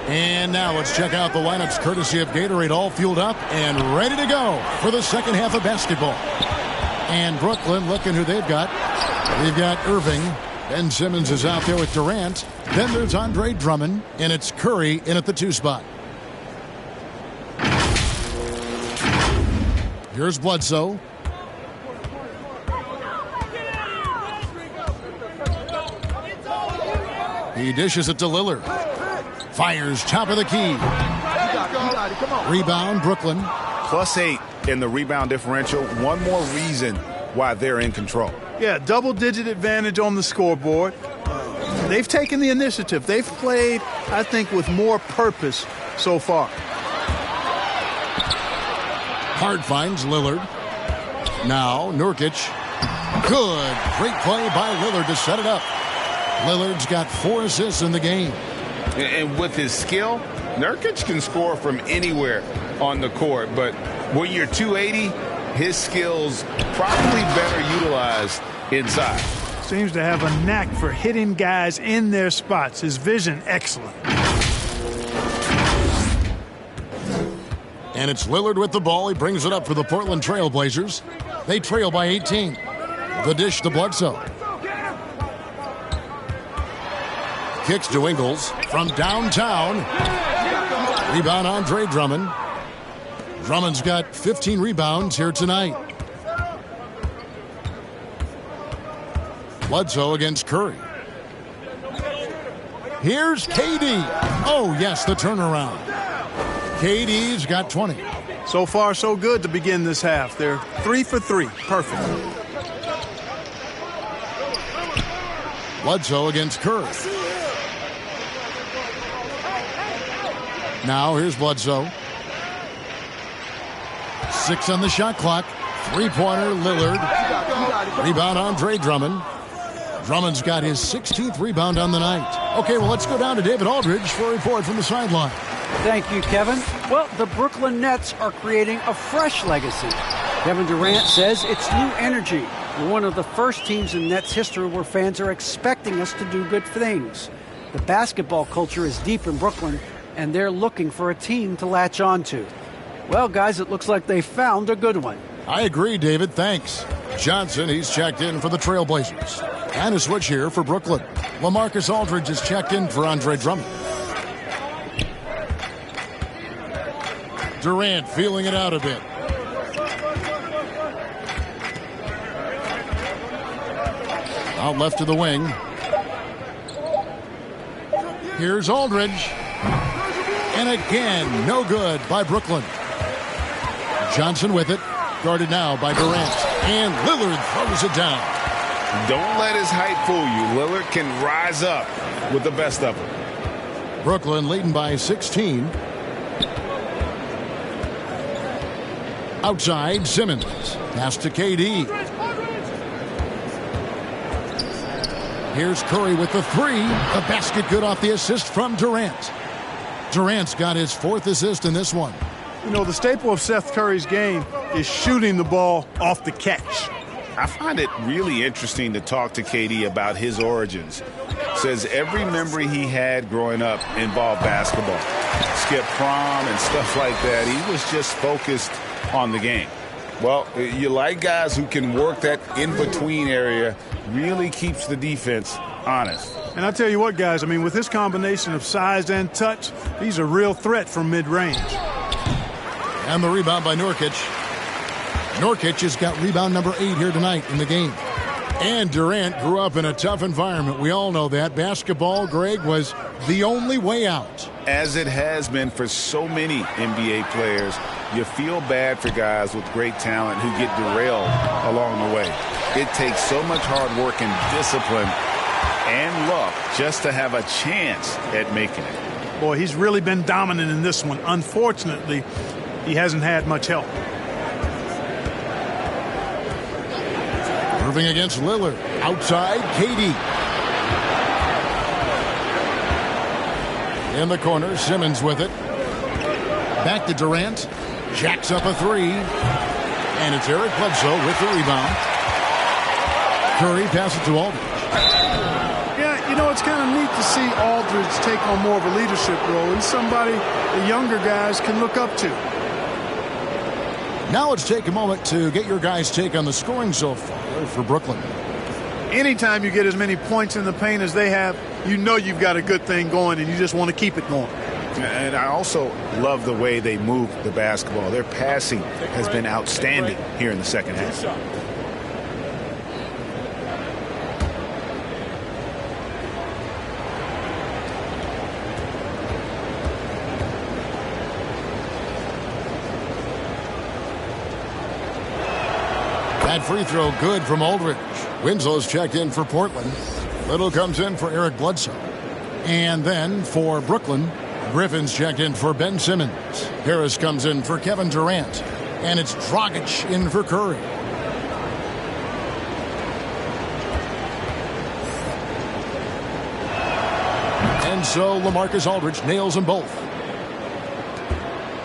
And now let's check out the lineups courtesy of Gatorade, all fueled up and ready to go for the second half of basketball. And Brooklyn, looking who they've got. They've got Irving. Ben Simmons is out there with Durant. Then there's Andre Drummond, and it's Curry in at the 2 spot. Here's Bledsoe. He dishes it to Lillard. Fires top of the key. Rebound, Brooklyn. +8 in the rebound differential. One more reason why they're in control. Yeah, double-digit advantage on the scoreboard. They've taken the initiative. They've played, I think, with more purpose so far. Hard finds Lillard. Now Nurkic. Good. Great play by Lillard to set it up. Lillard's got 4 assists in the game. And with his skill, Nurkic can score from anywhere on the court. But when you're 280, his skills probably better utilized inside. Seems to have a knack for hitting guys in their spots. His vision, excellent. And it's Lillard with the ball. He brings it up for the Portland Trailblazers. They trail by 18. The dish to Bledsoe. Kicks to Ingles from downtown. Rebound Andre Drummond. Drummond's got 15 rebounds here tonight. Bledsoe against Curry. Here's KD. Oh, yes, the turnaround. KD's got 20. So far, so good to begin this half. They're 3 for 3. Perfect. Bledsoe against Curry. Now here's Bledsoe. 6 on the shot clock. 3-pointer Lillard. Rebound Andre Drummond. Drummond's got his 16th rebound on the night. Okay, well, let's go down to David Aldridge for a report from the sideline. Thank you, Kevin. Well, the Brooklyn Nets are creating a fresh legacy. Kevin Durant says it's new energy. We're one of the first teams in Nets history where fans are expecting us to do good things. The basketball culture is deep in Brooklyn, and they're looking for a team to latch on to. Well, guys, it looks like they found a good one. I agree, David. Thanks. Johnson, he's checked in for the Trailblazers. And a switch here for Brooklyn. LaMarcus Aldridge is checked in for Andre Drummond. Durant feeling it out a bit. Out left to the wing. Here's Aldridge. And again, no good by Brooklyn. Johnson with it. Guarded now by Durant. And Lillard throws it down. Don't let his height fool you. Lillard can rise up with the best of them. Brooklyn leading by 16. Outside, Simmons. Pass to KD. Here's Curry with the three. The basket good off the assist from Durant. Durant's got his 4th assist in this one. You know, the staple of Seth Curry's game is shooting the ball off the catch. I find it really interesting to talk to KD about his origins. Says every memory he had growing up involved basketball. Skip prom and stuff like that. He was just focused on the game. Well, you like guys who can work that in-between area, really keeps the defense honest. And I tell you what, guys, I mean, with this combination of size and touch, he's a real threat from mid-range. And the rebound by Nurkic. Nurkic has got rebound number 8 here tonight in the game. And Durant grew up in a tough environment. We all know that. Basketball, Greg, was the only way out. As it has been for so many NBA players, you feel bad for guys with great talent who get derailed along the way. It takes so much hard work and discipline and luck just to have a chance at making it. Boy, he's really been dominant in this one. Unfortunately, he hasn't had much help. Irving against Lillard. Outside, KD. In the corner, Simmons with it. Back to Durant. Jacks up a three. And it's Eric Bledsoe with the rebound. Curry passes it to Aldridge. Yeah, you know, it's kind of neat to see Aldridge take on more of a leadership role and somebody the younger guys can look up to. Now let's take a moment to get your guys' take on the scoring so far for Brooklyn. Anytime you get as many points in the paint as they have, you know you've got a good thing going and you just want to keep it going. And I also love the way they move the basketball. Their passing has been outstanding here in the second half. That free throw good from Aldridge. Winslow's checked in for Portland. Little comes in for Eric Bledsoe. And then for Brooklyn, Griffin's checked in for Ben Simmons. Harris comes in for Kevin Durant. And it's Dragic in for Curry. And so LaMarcus Aldridge nails them both.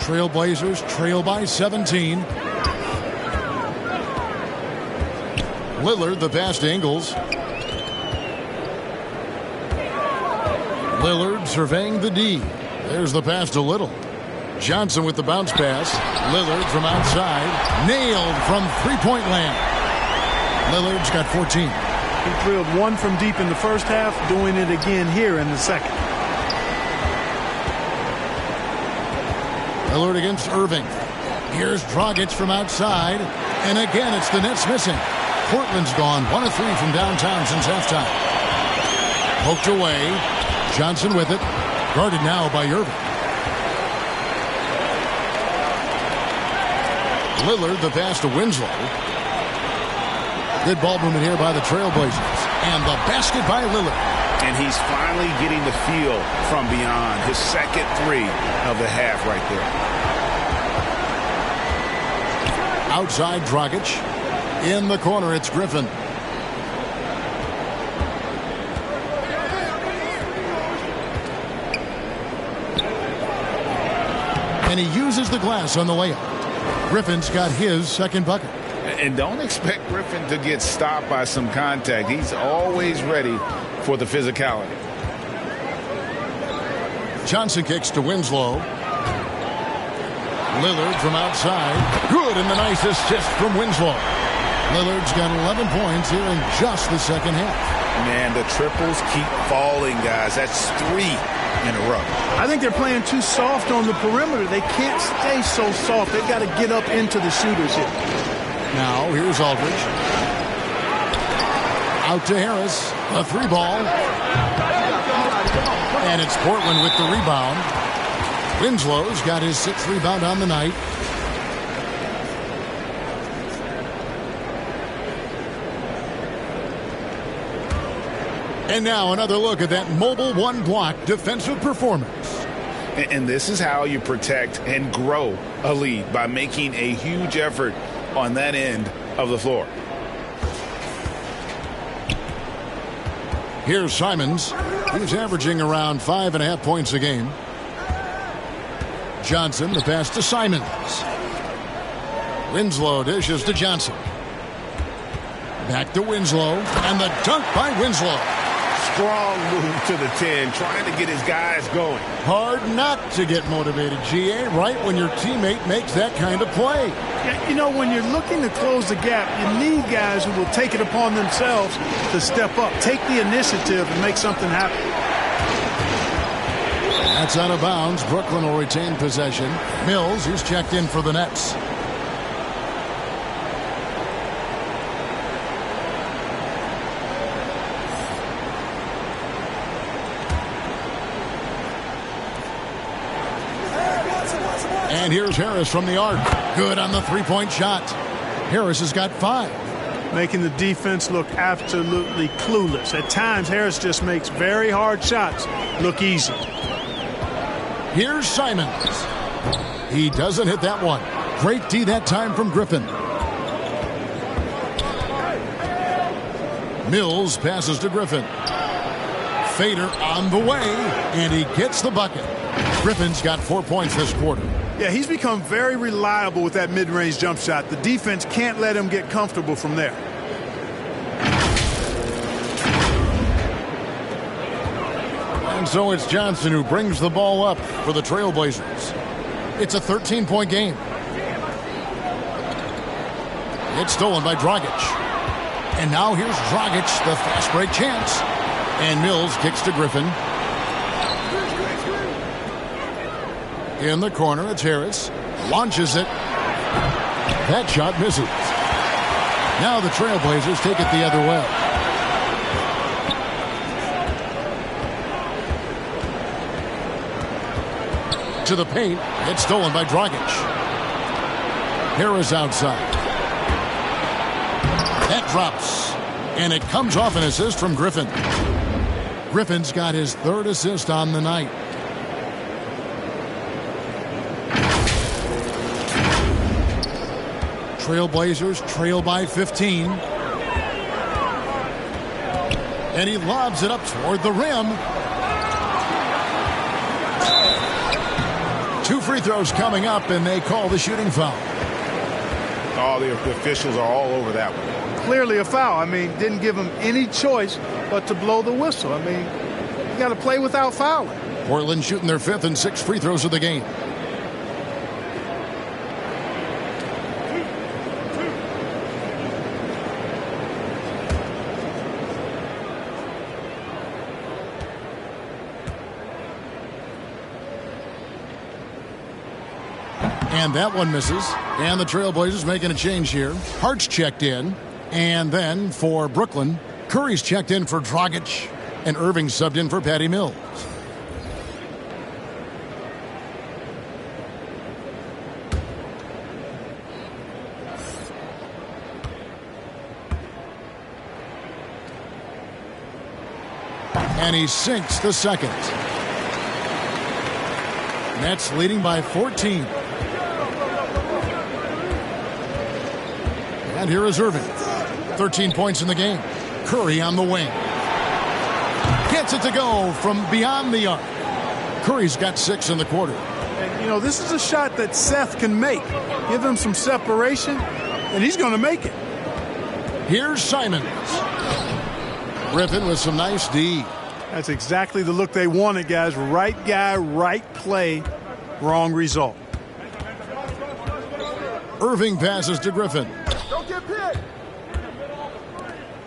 Trailblazers trail by 17. Lillard, the pass to Ingles. Lillard surveying the D. There's the pass to Little. Johnson with the bounce pass. Lillard from outside. Nailed from three-point land. Lillard's got 14. He drilled one from deep in the first half, doing it again here in the second. Lillard against Irving. Here's Dragic from outside. And again, it's the Nets missing. Portland's gone 1 of 3 from downtown since halftime. Poked away. Johnson with it. Guarded now by Irving. Lillard, the pass to Winslow. Good ball movement here by the Trailblazers. And the basket by Lillard. And he's finally getting the feel from beyond. His second three of the half right there. Outside Dragic. In the corner, it's Griffin. And he uses the glass on the layup. Griffin's got his second bucket. And don't expect Griffin to get stopped by some contact. He's always ready for the physicality. Johnson kicks to Winslow. Lillard from outside. Good, and the nice assist from Winslow. Lillard's got 11 points here in just the second half. Man, the triples keep falling, guys. That's 3 in a row. I think they're playing too soft on the perimeter. They can't stay so soft. They've got to get up into the shooters here. Now, here's Aldridge. Out to Harris. The 3-ball. And it's Portland with the rebound. Winslow's got his 6th rebound on the night. And now another look at that mobile one-block defensive performance. And this is how you protect and grow a lead, by making a huge effort on that end of the floor. Here's Simons. He's averaging around 5.5 points a game. Johnson, the pass to Simons. Winslow dishes to Johnson. Back to Winslow, and the dunk by Winslow. Strong move to the 10, trying to get his guys going. Hard not to get motivated, GA, right when your teammate makes that kind of play. Yeah, you know, when you're looking to close the gap, you need guys who will take it upon themselves to step up, take the initiative, and make something happen. That's out of bounds. Brooklyn will retain possession. Mills, he's checked in for the Nets. And here's Harris from the arc. Good on the three-point shot. Harris has got 5. Making the defense look absolutely clueless. At times, Harris just makes very hard shots look easy. Here's Simons. He doesn't hit that one. Great D that time from Griffin. Mills passes to Griffin. Fader on the way, and he gets the bucket. Griffin's got 4 points this quarter. Yeah, he's become very reliable with that mid-range jump shot. The defense can't let him get comfortable from there. And so it's Johnson who brings the ball up for the Trailblazers. It's a 13-point game. It's stolen by Dragic. And now here's Dragic, the fast break chance. And Mills kicks to Griffin. In the corner, it's Harris. Launches it. That shot misses. Now the Trailblazers take it the other way. To the paint. It's stolen by Dragic. Harris outside. That drops. And it comes off an assist from Griffin. Griffin's got his 3rd assist on the night. Trailblazers trail by 15. And he lobs it up toward the rim. 2 free throws coming up, and they call the shooting foul. Oh, the officials are all over that one. Clearly a foul. I mean, didn't give him any choice but to blow the whistle. I mean, you got to play without fouling. Portland shooting their 5th and 6th free throws of the game. And that one misses. And the Trailblazers making a change here. Hart's checked in. And then for Brooklyn, Curry's checked in for Dragic. And Irving subbed in for Patty Mills. And he sinks the second. Nets leading by 14. And here is Irving. 13 points in the game. Curry on the wing. Gets it to go from beyond the arc. Curry's got 6 in the quarter. And, you know, this is a shot that Seth can make. Give him some separation, and he's going to make it. Here's Simons. Griffin with some nice D. That's exactly the look they wanted, guys. Right guy, right play, wrong result. Irving passes to Griffin.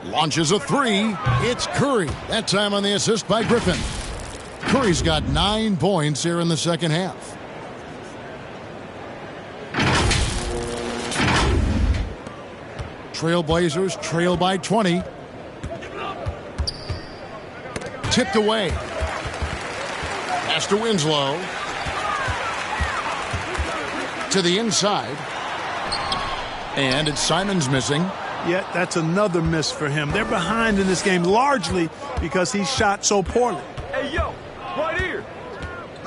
Launches a 3. It's Curry. That time on the assist by Griffin. Curry's got 9 points here in the second half. Trailblazers trail by 20. tipped away. Pass to Winslow. To the inside. And it's Simons missing. Yeah, that's another miss for him. They're behind in this game largely because he shot so poorly. Hey, yo, right here.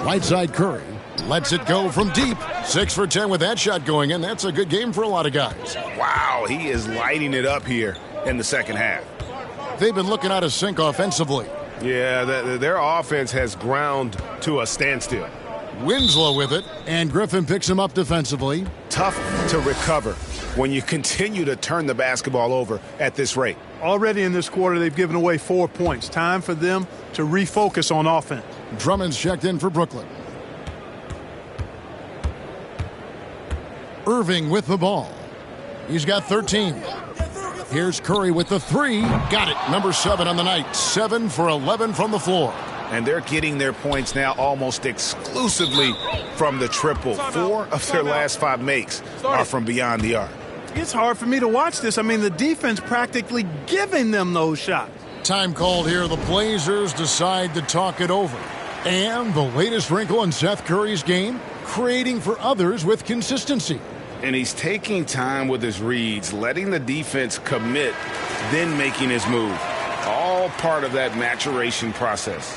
Right side Curry lets it go from deep. 6 for 10 with that shot going in. That's a good game for a lot of guys. Wow, he is lighting it up here in the second half. They've been looking out of sync offensively. Yeah, their offense has ground to a standstill. Winslow with it, and Griffin picks him up defensively. Tough to recover when you continue to turn the basketball over at this rate. Already in this quarter, they've given away 4 points. Time for them to refocus on offense. Drummond's checked in for Brooklyn. Irving with the ball. He's got 13. Here's Curry with the 3. Got it. Number 7 on the night. 7 for 11 from the floor. And they're getting their points now almost exclusively from the triple. 4 of their last 5 makes are from beyond the arc. It's hard for me to watch this. I mean, the defense practically giving them those shots. Time called here. The Blazers decide to talk it over. And the latest wrinkle in Seth Curry's game, creating for others with consistency. And he's taking time with his reads, letting the defense commit, then making his move. All part of that maturation process.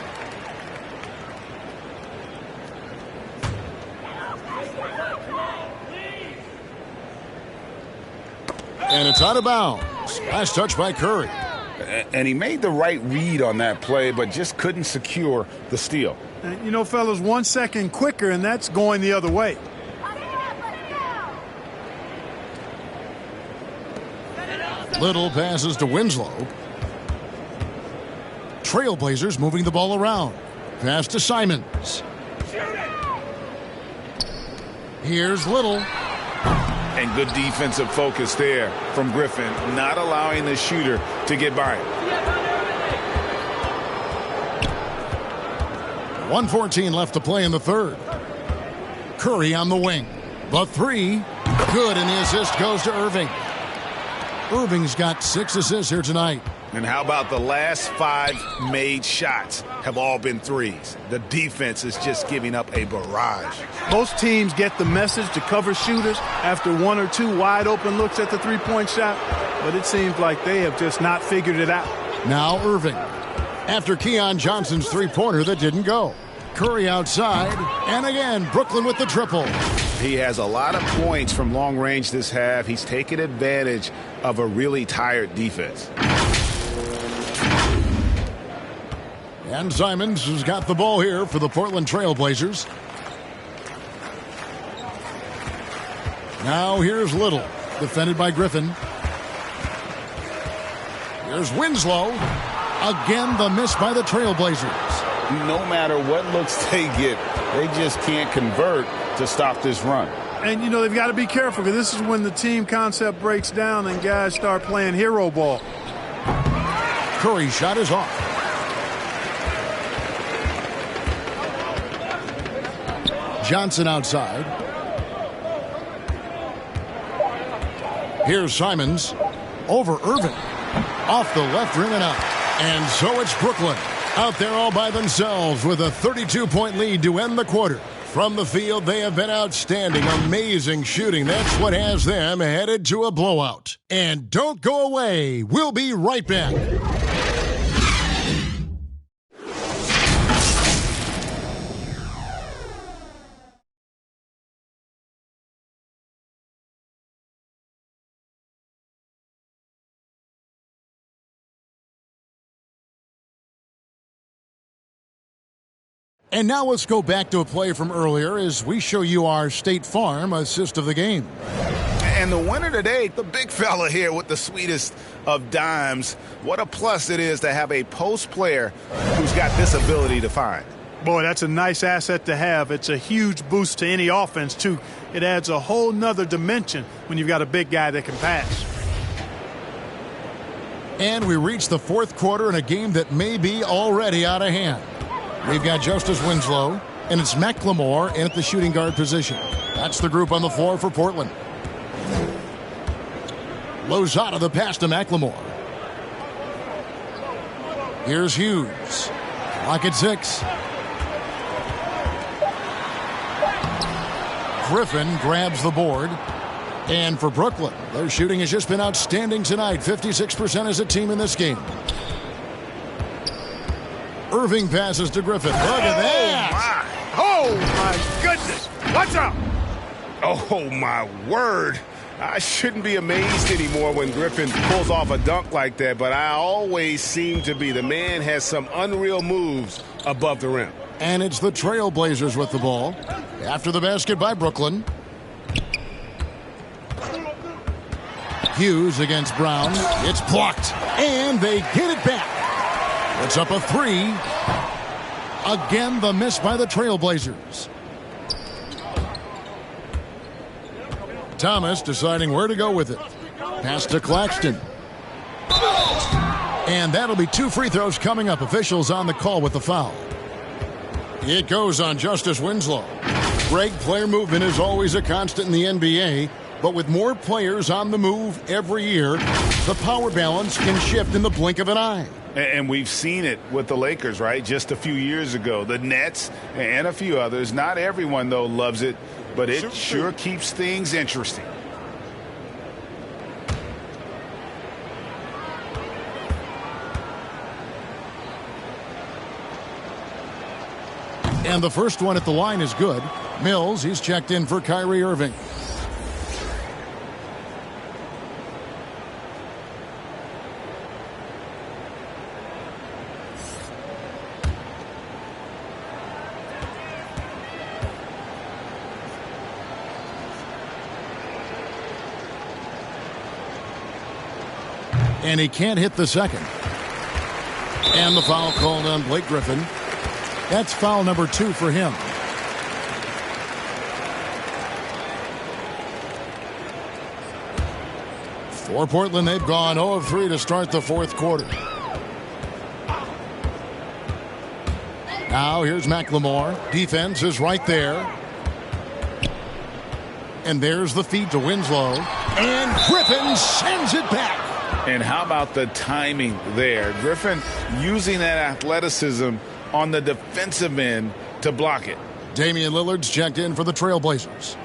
And it's out of bounds. Last touch by Curry. And he made the right read on that play, but just couldn't secure the steal. You know, fellas, 1 second quicker, and that's going the other way. Little passes to Winslow. Trailblazers moving the ball around. Pass to Simons. Here's Little. And good defensive focus there from Griffin, not allowing the shooter to get by him. 1:14 left to play in the third. Curry on the wing. The 3. Good, and the assist goes to Irving. Irving's got 6 assists here tonight. And how about the last 5 made shots have all been threes? The defense is just giving up a barrage. Most teams get the message to cover shooters after 1 or 2 wide open looks at the three-point shot, but it seems like they have just not figured it out. Now Irving. After Keon Johnson's three-pointer that didn't go. Curry outside, and again, Brooklyn with the triple. He has a lot of points from long range this half. He's taken advantage of a really tired defense. And Simons has got the ball here for the Portland Trailblazers. Now here's Little, defended by Griffin. Here's Winslow. Again, the miss by the Trailblazers. No matter what looks they get, they just can't convert to stop this run. And, you know, they've got to be careful because this is when the team concept breaks down and guys start playing hero ball. Curry's shot is off. Johnson outside. Here's Simons. Over Irving. Off the left rim and out. And so it's Brooklyn out there all by themselves with a 32-point lead to end the quarter. From the field, they have been outstanding. Amazing shooting. That's what has them headed to a blowout. And don't go away. We'll be right back. And now let's go back to a play from earlier as we show you our State Farm assist of the game. And the winner today, the big fella here with the sweetest of dimes. What a plus it is to have a post player who's got this ability to find. Boy, that's a nice asset to have. It's a huge boost to any offense, too. It adds a whole nother dimension when you've got a big guy that can pass. And we reach the fourth quarter in a game that may be already out of hand. We've got Justice Winslow, and it's McLemore in at the shooting guard position. That's the group on the floor for Portland. Lozada the pass to McLemore. Here's Hughes. Clock at 6. Griffin grabs the board. And for Brooklyn, their shooting has just been outstanding tonight. 56% as a team in this game. Irving passes to Griffin. Look at that. Oh, my goodness. Watch out. Oh, my word. I shouldn't be amazed anymore when Griffin pulls off a dunk like that, but I always seem to be. The man has some unreal moves above the rim. And it's the Trailblazers with the ball. After the basket by Brooklyn. Hughes against Brown. It's blocked. And they get it back. It's up a 3. Again, the miss by the Trailblazers. Thomas deciding where to go with it. Pass to Claxton. And that'll be 2 free throws coming up. Officials on the call with the foul. It goes on Justice Winslow. Greg, player movement is always a constant in the NBA. But with more players on the move every year, the power balance can shift in the blink of an eye. And we've seen it with the Lakers, right? Just a few years ago. The Nets and a few others. Not everyone, though, loves it. But it sure keeps things interesting. And the first one at the line is good. Mills, he's checked in for Kyrie Irving. And he can't hit the second. And the foul called on Blake Griffin. That's foul number 2 for him. For Portland, they've gone 0 of 3 to start the fourth quarter. Now here's McLemore. Defense is right there. And there's the feed to Winslow. And Griffin sends it back. And how about the timing there? Griffin using that athleticism on the defensive end to block it. Damian Lillard's checked in for the Trailblazers.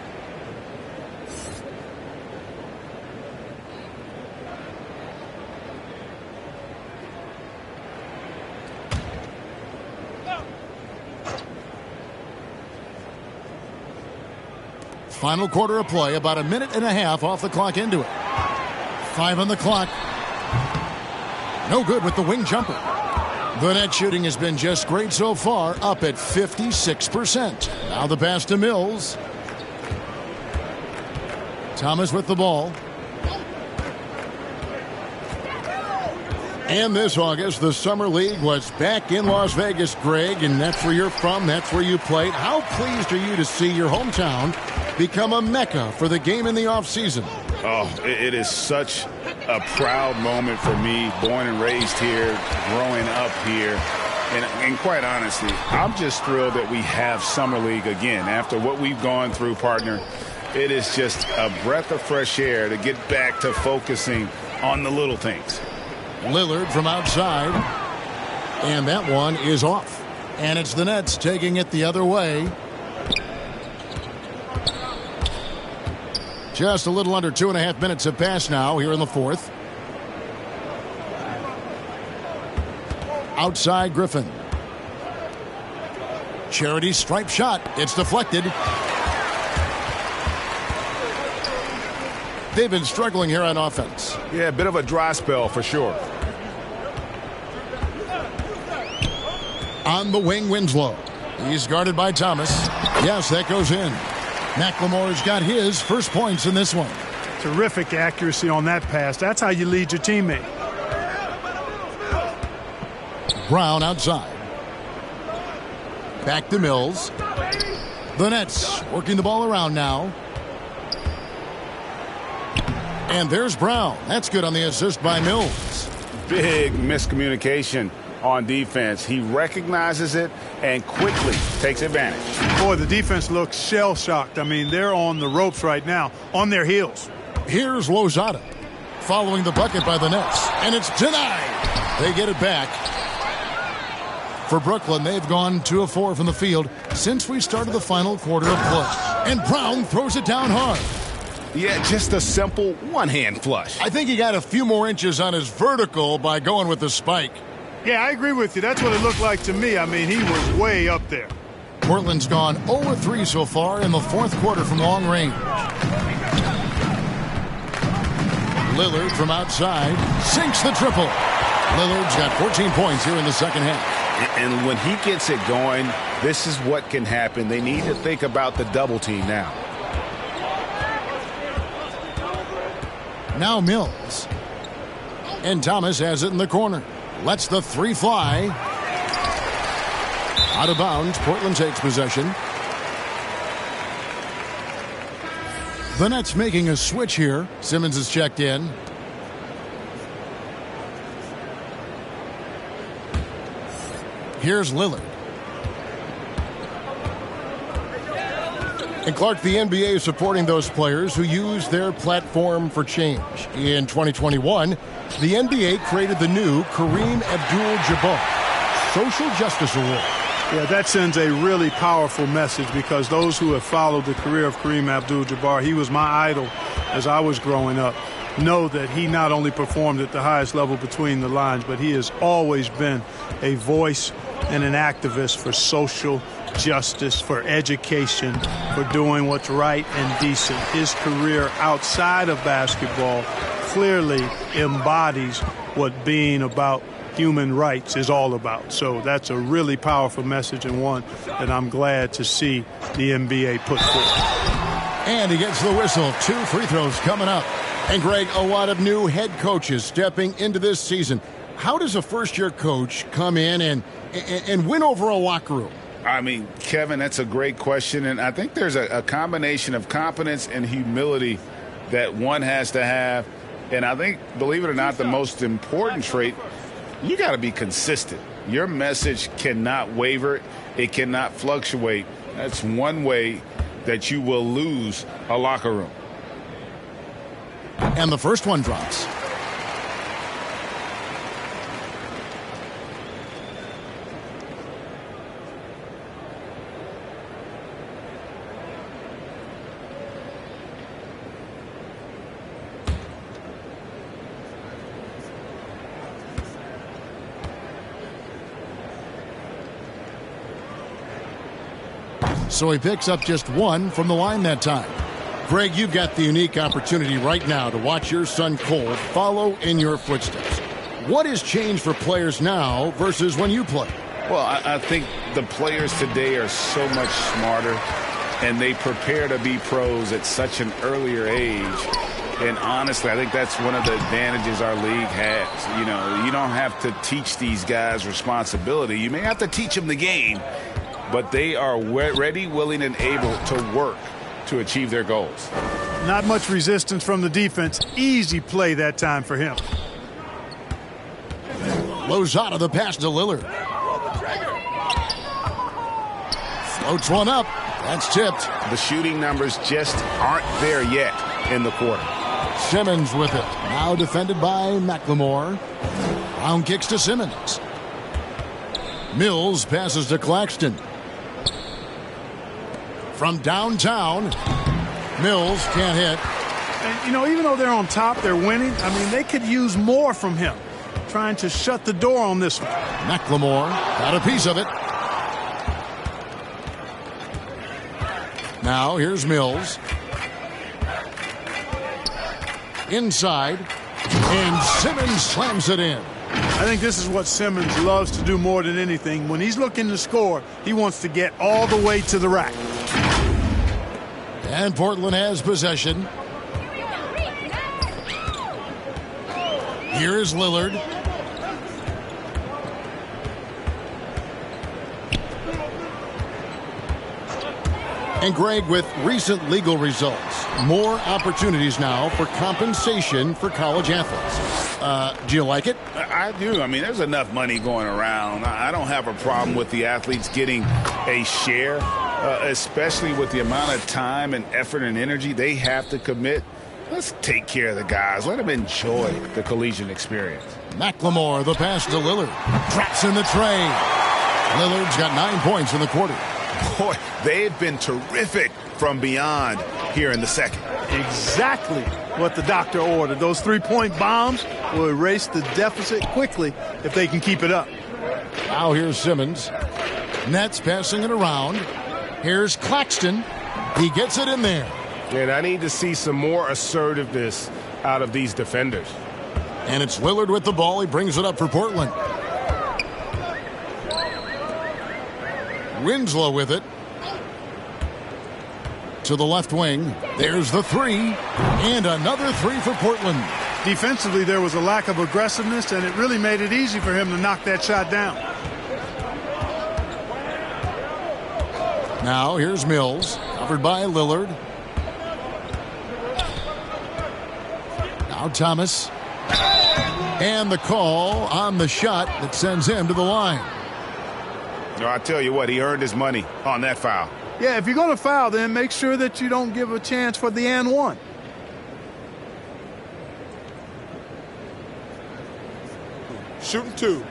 Final quarter of play, about a minute and a half off the clock into it. 5 on the clock. No good with the wing jumper. The net shooting has been just great so far, up at 56%. Now the pass to Mills. Thomas with the ball. And this August, the Summer League was back in Las Vegas, Greg, and that's where you're from, that's where you played. How pleased are you to see your hometown become a mecca for the game in the offseason? Oh, it is such a proud moment for me, born and raised here, growing up here. And quite honestly, I'm just thrilled that we have Summer League again. After what we've gone through, partner, it is just a breath of fresh air to get back to focusing on the little things. Lillard from outside. And that one is off. And it's the Nets taking it the other way. Just a little under 2.5 minutes have passed now here in the fourth. Outside Griffin. Charity stripe shot. It's deflected. They've been struggling here on offense. Yeah, a bit of a dry spell for sure. On the wing, Winslow. He's guarded by Thomas. Yes, that goes in. McLemore's got his first points in this one. Terrific accuracy on that pass. That's how you lead your teammate. Brown outside. Back to Mills. The Nets working the ball around now. And there's Brown. That's good on the assist by Mills. Big miscommunication on defense. He recognizes it and quickly takes advantage. Boy, the defense looks shell-shocked. I mean, they're on the ropes right now, on their heels. Here's Lozada following the bucket by the Nets. And it's denied. They get it back. For Brooklyn, they've gone 2 of 4 from the field since we started the final quarter of play. And Brown throws it down hard. Yeah, just a simple one-hand flush. I think he got a few more inches on his vertical by going with the spike. Yeah, I agree with you. That's what it looked like to me. I mean, he was way up there. Portland's gone 0 of 3 so far in the fourth quarter from long range. Lillard from outside sinks the triple. Lillard's got 14 points here in the second half. And when he gets it going, this is what can happen. They need to think about the double team now. Now Mills. And Thomas has it in the corner. Lets the 3 fly. Out of bounds. Portland takes possession. The Nets making a switch here. Simmons is checked in. Here's Lillard. And Clark, the NBA is supporting those players who use their platform for change. In 2021, the NBA created the new Kareem Abdul-Jabbar Social Justice Award. Yeah, that sends a really powerful message because those who have followed the career of Kareem Abdul-Jabbar, he was my idol as I was growing up, know that he not only performed at the highest level between the lines, but he has always been a voice and an activist for social justice, for education, for doing what's right and decent. His career outside of basketball clearly embodies what being about human rights is all about. So that's a really powerful message and one that I'm glad to see the NBA put forth. And he gets the whistle. 2 free throws coming up. And Greg, a lot of new head coaches stepping into this season. How does a first-year coach come in and win over a locker room? I mean, Kevin, that's a great question. And I think there's a combination of confidence and humility that one has to have. And I think, believe it or not, the most important trait, you got to be consistent. Your message cannot waver. It cannot fluctuate. That's one way that you will lose a locker room. And the first one drops. So he picks up just 1 from the line that time. Greg, you've got the unique opportunity right now to watch your son Cole follow in your footsteps. What has changed for players now versus when you played? Well, I think the players today are so much smarter, and they prepare to be pros at such an earlier age. And honestly, I think that's one of the advantages our league has. You know, you don't have to teach these guys responsibility. You may have to teach them the game, but they are ready, willing, and able to work to achieve their goals. Not much resistance from the defense. Easy play that time for him. Lozada, the pass to Lillard. Floats one up. That's tipped. The shooting numbers just aren't there yet in the quarter. Simmons with it. Now defended by McLemore. Brown kicks to Simmons. Mills passes to Claxton. From downtown, Mills can't hit. And, you know, even though they're on top, they're winning. I mean, they could use more from him. Trying to shut the door on this one. McLemore got a piece of it. Now here's Mills. Inside. And Simmons slams it in. I think this is what Simmons loves to do more than anything. When he's looking to score, he wants to get all the way to the rack. And Portland has possession. Here is Lillard. And Greg, with recent legal results, more opportunities now for compensation for college athletes. Do you like it? I do. I mean, there's enough money going around. I don't have a problem with the athletes getting a share, especially with the amount of time and effort and energy they have to commit. Let's take care of the guys. Let them enjoy the collegiate experience. McLemore, the pass to Lillard. Drops in the tray. Lillard's got 9 points in the quarter. Boy, they've been terrific from beyond here in the second. Exactly what the doctor ordered. Those three-point bombs will erase the deficit quickly if they can keep it up. Now here's Simmons. Nets passing it around. Here's Claxton. He gets it in there. And I need to see some more assertiveness out of these defenders. And it's Lillard with the ball. He brings it up for Portland. Winslow with it. To the left wing. There's the three. And another three for Portland. Defensively, there was a lack of aggressiveness, and it really made it easy for him to knock that shot down. Now here's Mills. Covered by Lillard. Now Thomas. And the call on the shot that sends him to the line. No, I tell you what, he earned his money on that foul. Yeah, if you're going to foul, then make sure that you don't give a chance for the and one. Shooting two.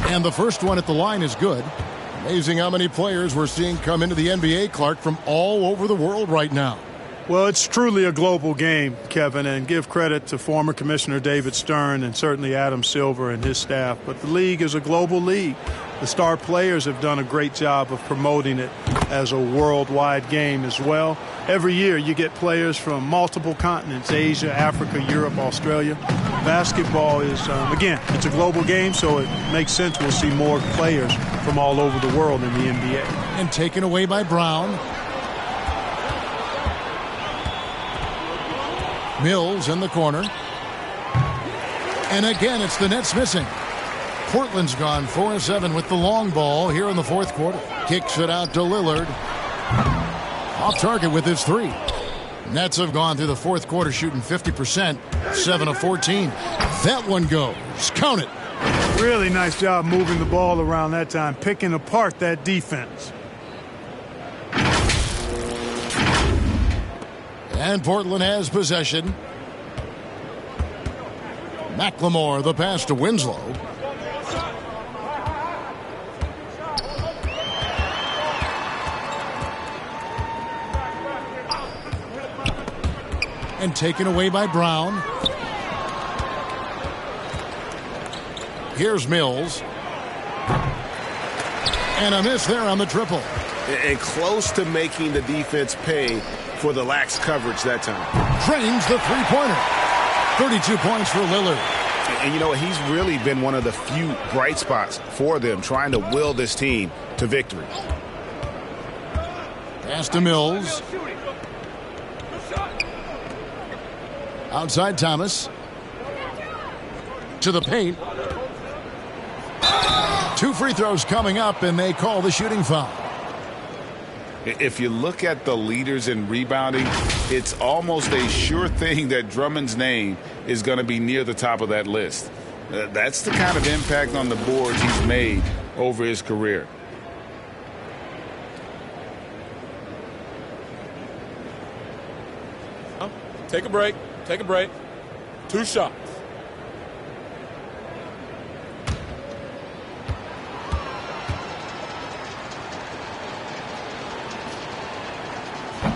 And the first one at the line is good. Amazing how many players we're seeing come into the NBA, Clark, from all over the world right now. Well, it's truly a global game, Kevin, and give credit to former Commissioner David Stern and certainly Adam Silver and his staff. But the league is a global league. The star players have done a great job of promoting it as a worldwide game as well. Every year you get players from multiple continents, Asia, Africa, Europe, Australia. Basketball is, again, it's a global game, so it makes sense we'll see more players from all over the world in the NBA. And taken away by Brown. Mills in the corner. And again, it's the Nets missing. Portland's gone 4-7 with the long ball here in the fourth quarter. Kicks it out to Lillard. Off target with his three. Nets have gone through the fourth quarter shooting 50%, 7 of 14. That one goes. Count it. Really nice job moving the ball around that time, picking apart that defense. And Portland has possession. McLemore, the pass to Winslow. And taken away by Brown. Here's Mills. And a miss there on the triple. And close to making the defense pay for the lax coverage that time. Drains the three-pointer. 32 points for Lillard. And you know, he's really been one of the few bright spots for them, trying to will this team to victory. Pass to Mills. Outside Thomas. To the paint. 2 free throws coming up, and they call the shooting foul. If you look at the leaders in rebounding, it's almost a sure thing that Drummond's name is going to be near the top of that list. That's the kind of impact on the boards he's made over his career. Take a break. Take a break. 2 shots.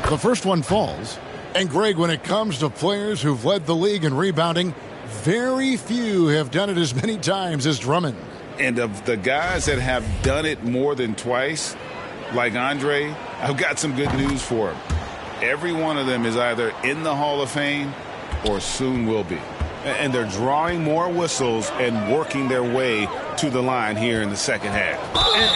The first one falls. And Greg, when it comes to players who've led the league in rebounding, very few have done it as many times as Drummond. And of the guys that have done it more than twice, like Andre, I've got some good news for him. Every one of them is either in the Hall of Fame or soon will be. And they're drawing more whistles and working their way to the line here in the second half.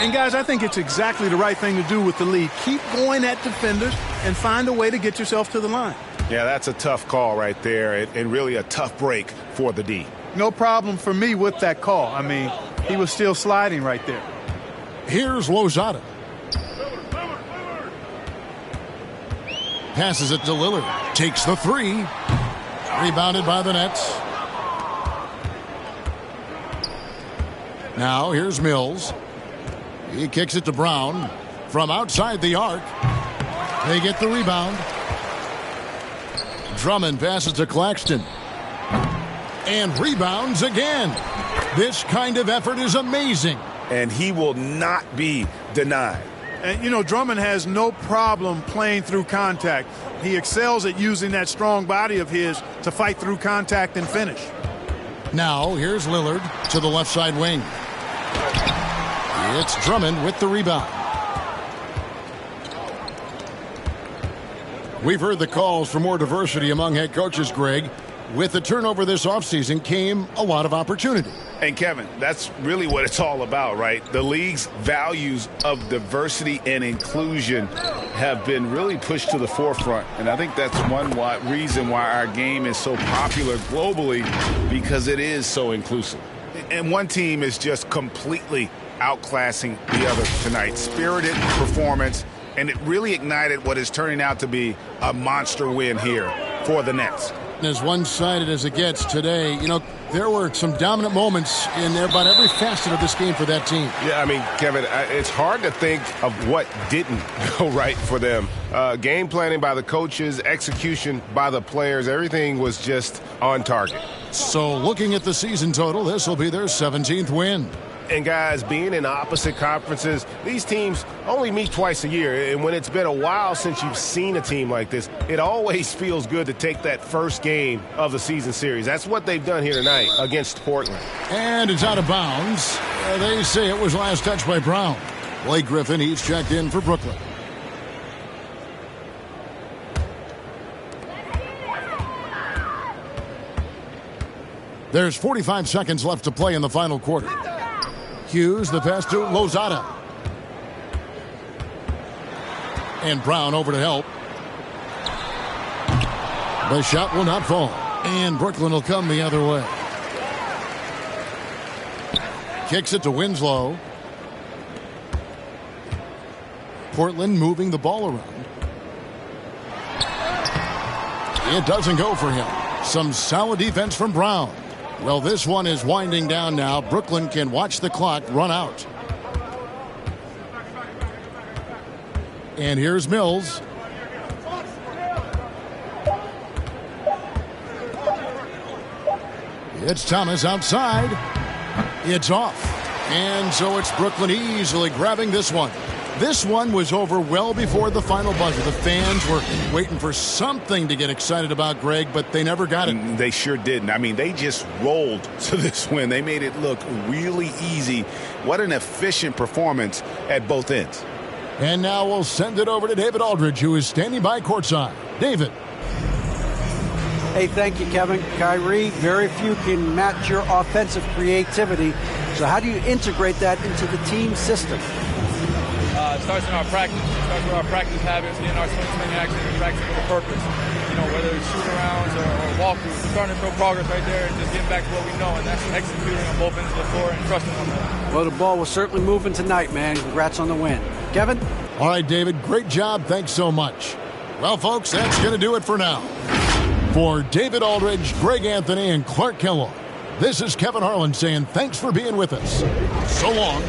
And guys, I think it's exactly the right thing to do with the lead. Keep going at defenders and find a way to get yourself to the line. Yeah, that's a tough call right there, and really a tough break for the D. No problem for me with that call. I mean, he was still sliding right there. Here's Lozada. Passes it to Lillard. Takes the three. Rebounded by the Nets. Now here's Mills. He kicks it to Brown from outside the arc. They get the rebound. Drummond passes to Claxton. And rebounds again. This kind of effort is amazing. And he will not be denied. And, you know, Drummond has no problem playing through contact. He excels at using that strong body of his to fight through contact and finish. Now, here's Lillard to the left side wing. It's Drummond with the rebound. We've heard the calls for more diversity among head coaches, Greg. With the turnover this offseason came a lot of opportunity. And Kevin, that's really what it's all about, right? The league's values of diversity and inclusion have been really pushed to the forefront. And I think that's one reason why our game is so popular globally, because it is so inclusive. And one team is just completely outclassing the other tonight. Spirited performance, and it really ignited what is turning out to be a monster win here for the Nets. As one-sided as it gets today, you know, there were some dominant moments in about every facet of this game for that team. Yeah, I mean, Kevin, it's hard to think of what didn't go right for them. Game planning by the coaches, execution by the players, everything was just on target. So looking at the season total, this will be their 17th win. And guys, being in opposite conferences, these teams only meet twice a year. And when it's been a while since you've seen a team like this, it always feels good to take that first game of the season series. That's what they've done here tonight against Portland. And it's out of bounds. They say it was last touched by Brown. Blake Griffin, he's checked in for Brooklyn. There's 45 seconds left to play in the final quarter. Hughes, the pass to Lozada. And Brown over to help. The shot will not fall. And Brooklyn will come the other way. Kicks it to Winslow. Portland moving the ball around. It doesn't go for him. Some solid defense from Brown. Well, this one is winding down now. Brooklyn can watch the clock run out. And here's Mills. It's Thomas outside. It's off. And so it's Brooklyn easily grabbing this one. This one was over well before the final buzzer. The fans were waiting for something to get excited about, Greg, but they never got it. They sure didn't. I mean, they just rolled to this win. They made it look really easy. What an efficient performance at both ends. And now we'll send it over to David Aldridge, who is standing by courtside. David. Hey, thank you, Kevin. Kyrie, very few can match your offensive creativity. So how do you integrate that into the team system? It starts in our practice. It starts with our practice habits, getting our swing action and practice with a purpose. You know, whether it's shoot-arounds or walkthroughs, we're starting to show progress right there and just getting back to what we know, and that's executing on both ends of the floor and trusting on that. Well, the ball was certainly moving tonight, man. Congrats on the win. Kevin? All right, David, great job. Thanks so much. Well, folks, that's going to do it for now. For David Aldridge, Greg Anthony, and Clark Kellogg, this is Kevin Harlan saying thanks for being with us. So long.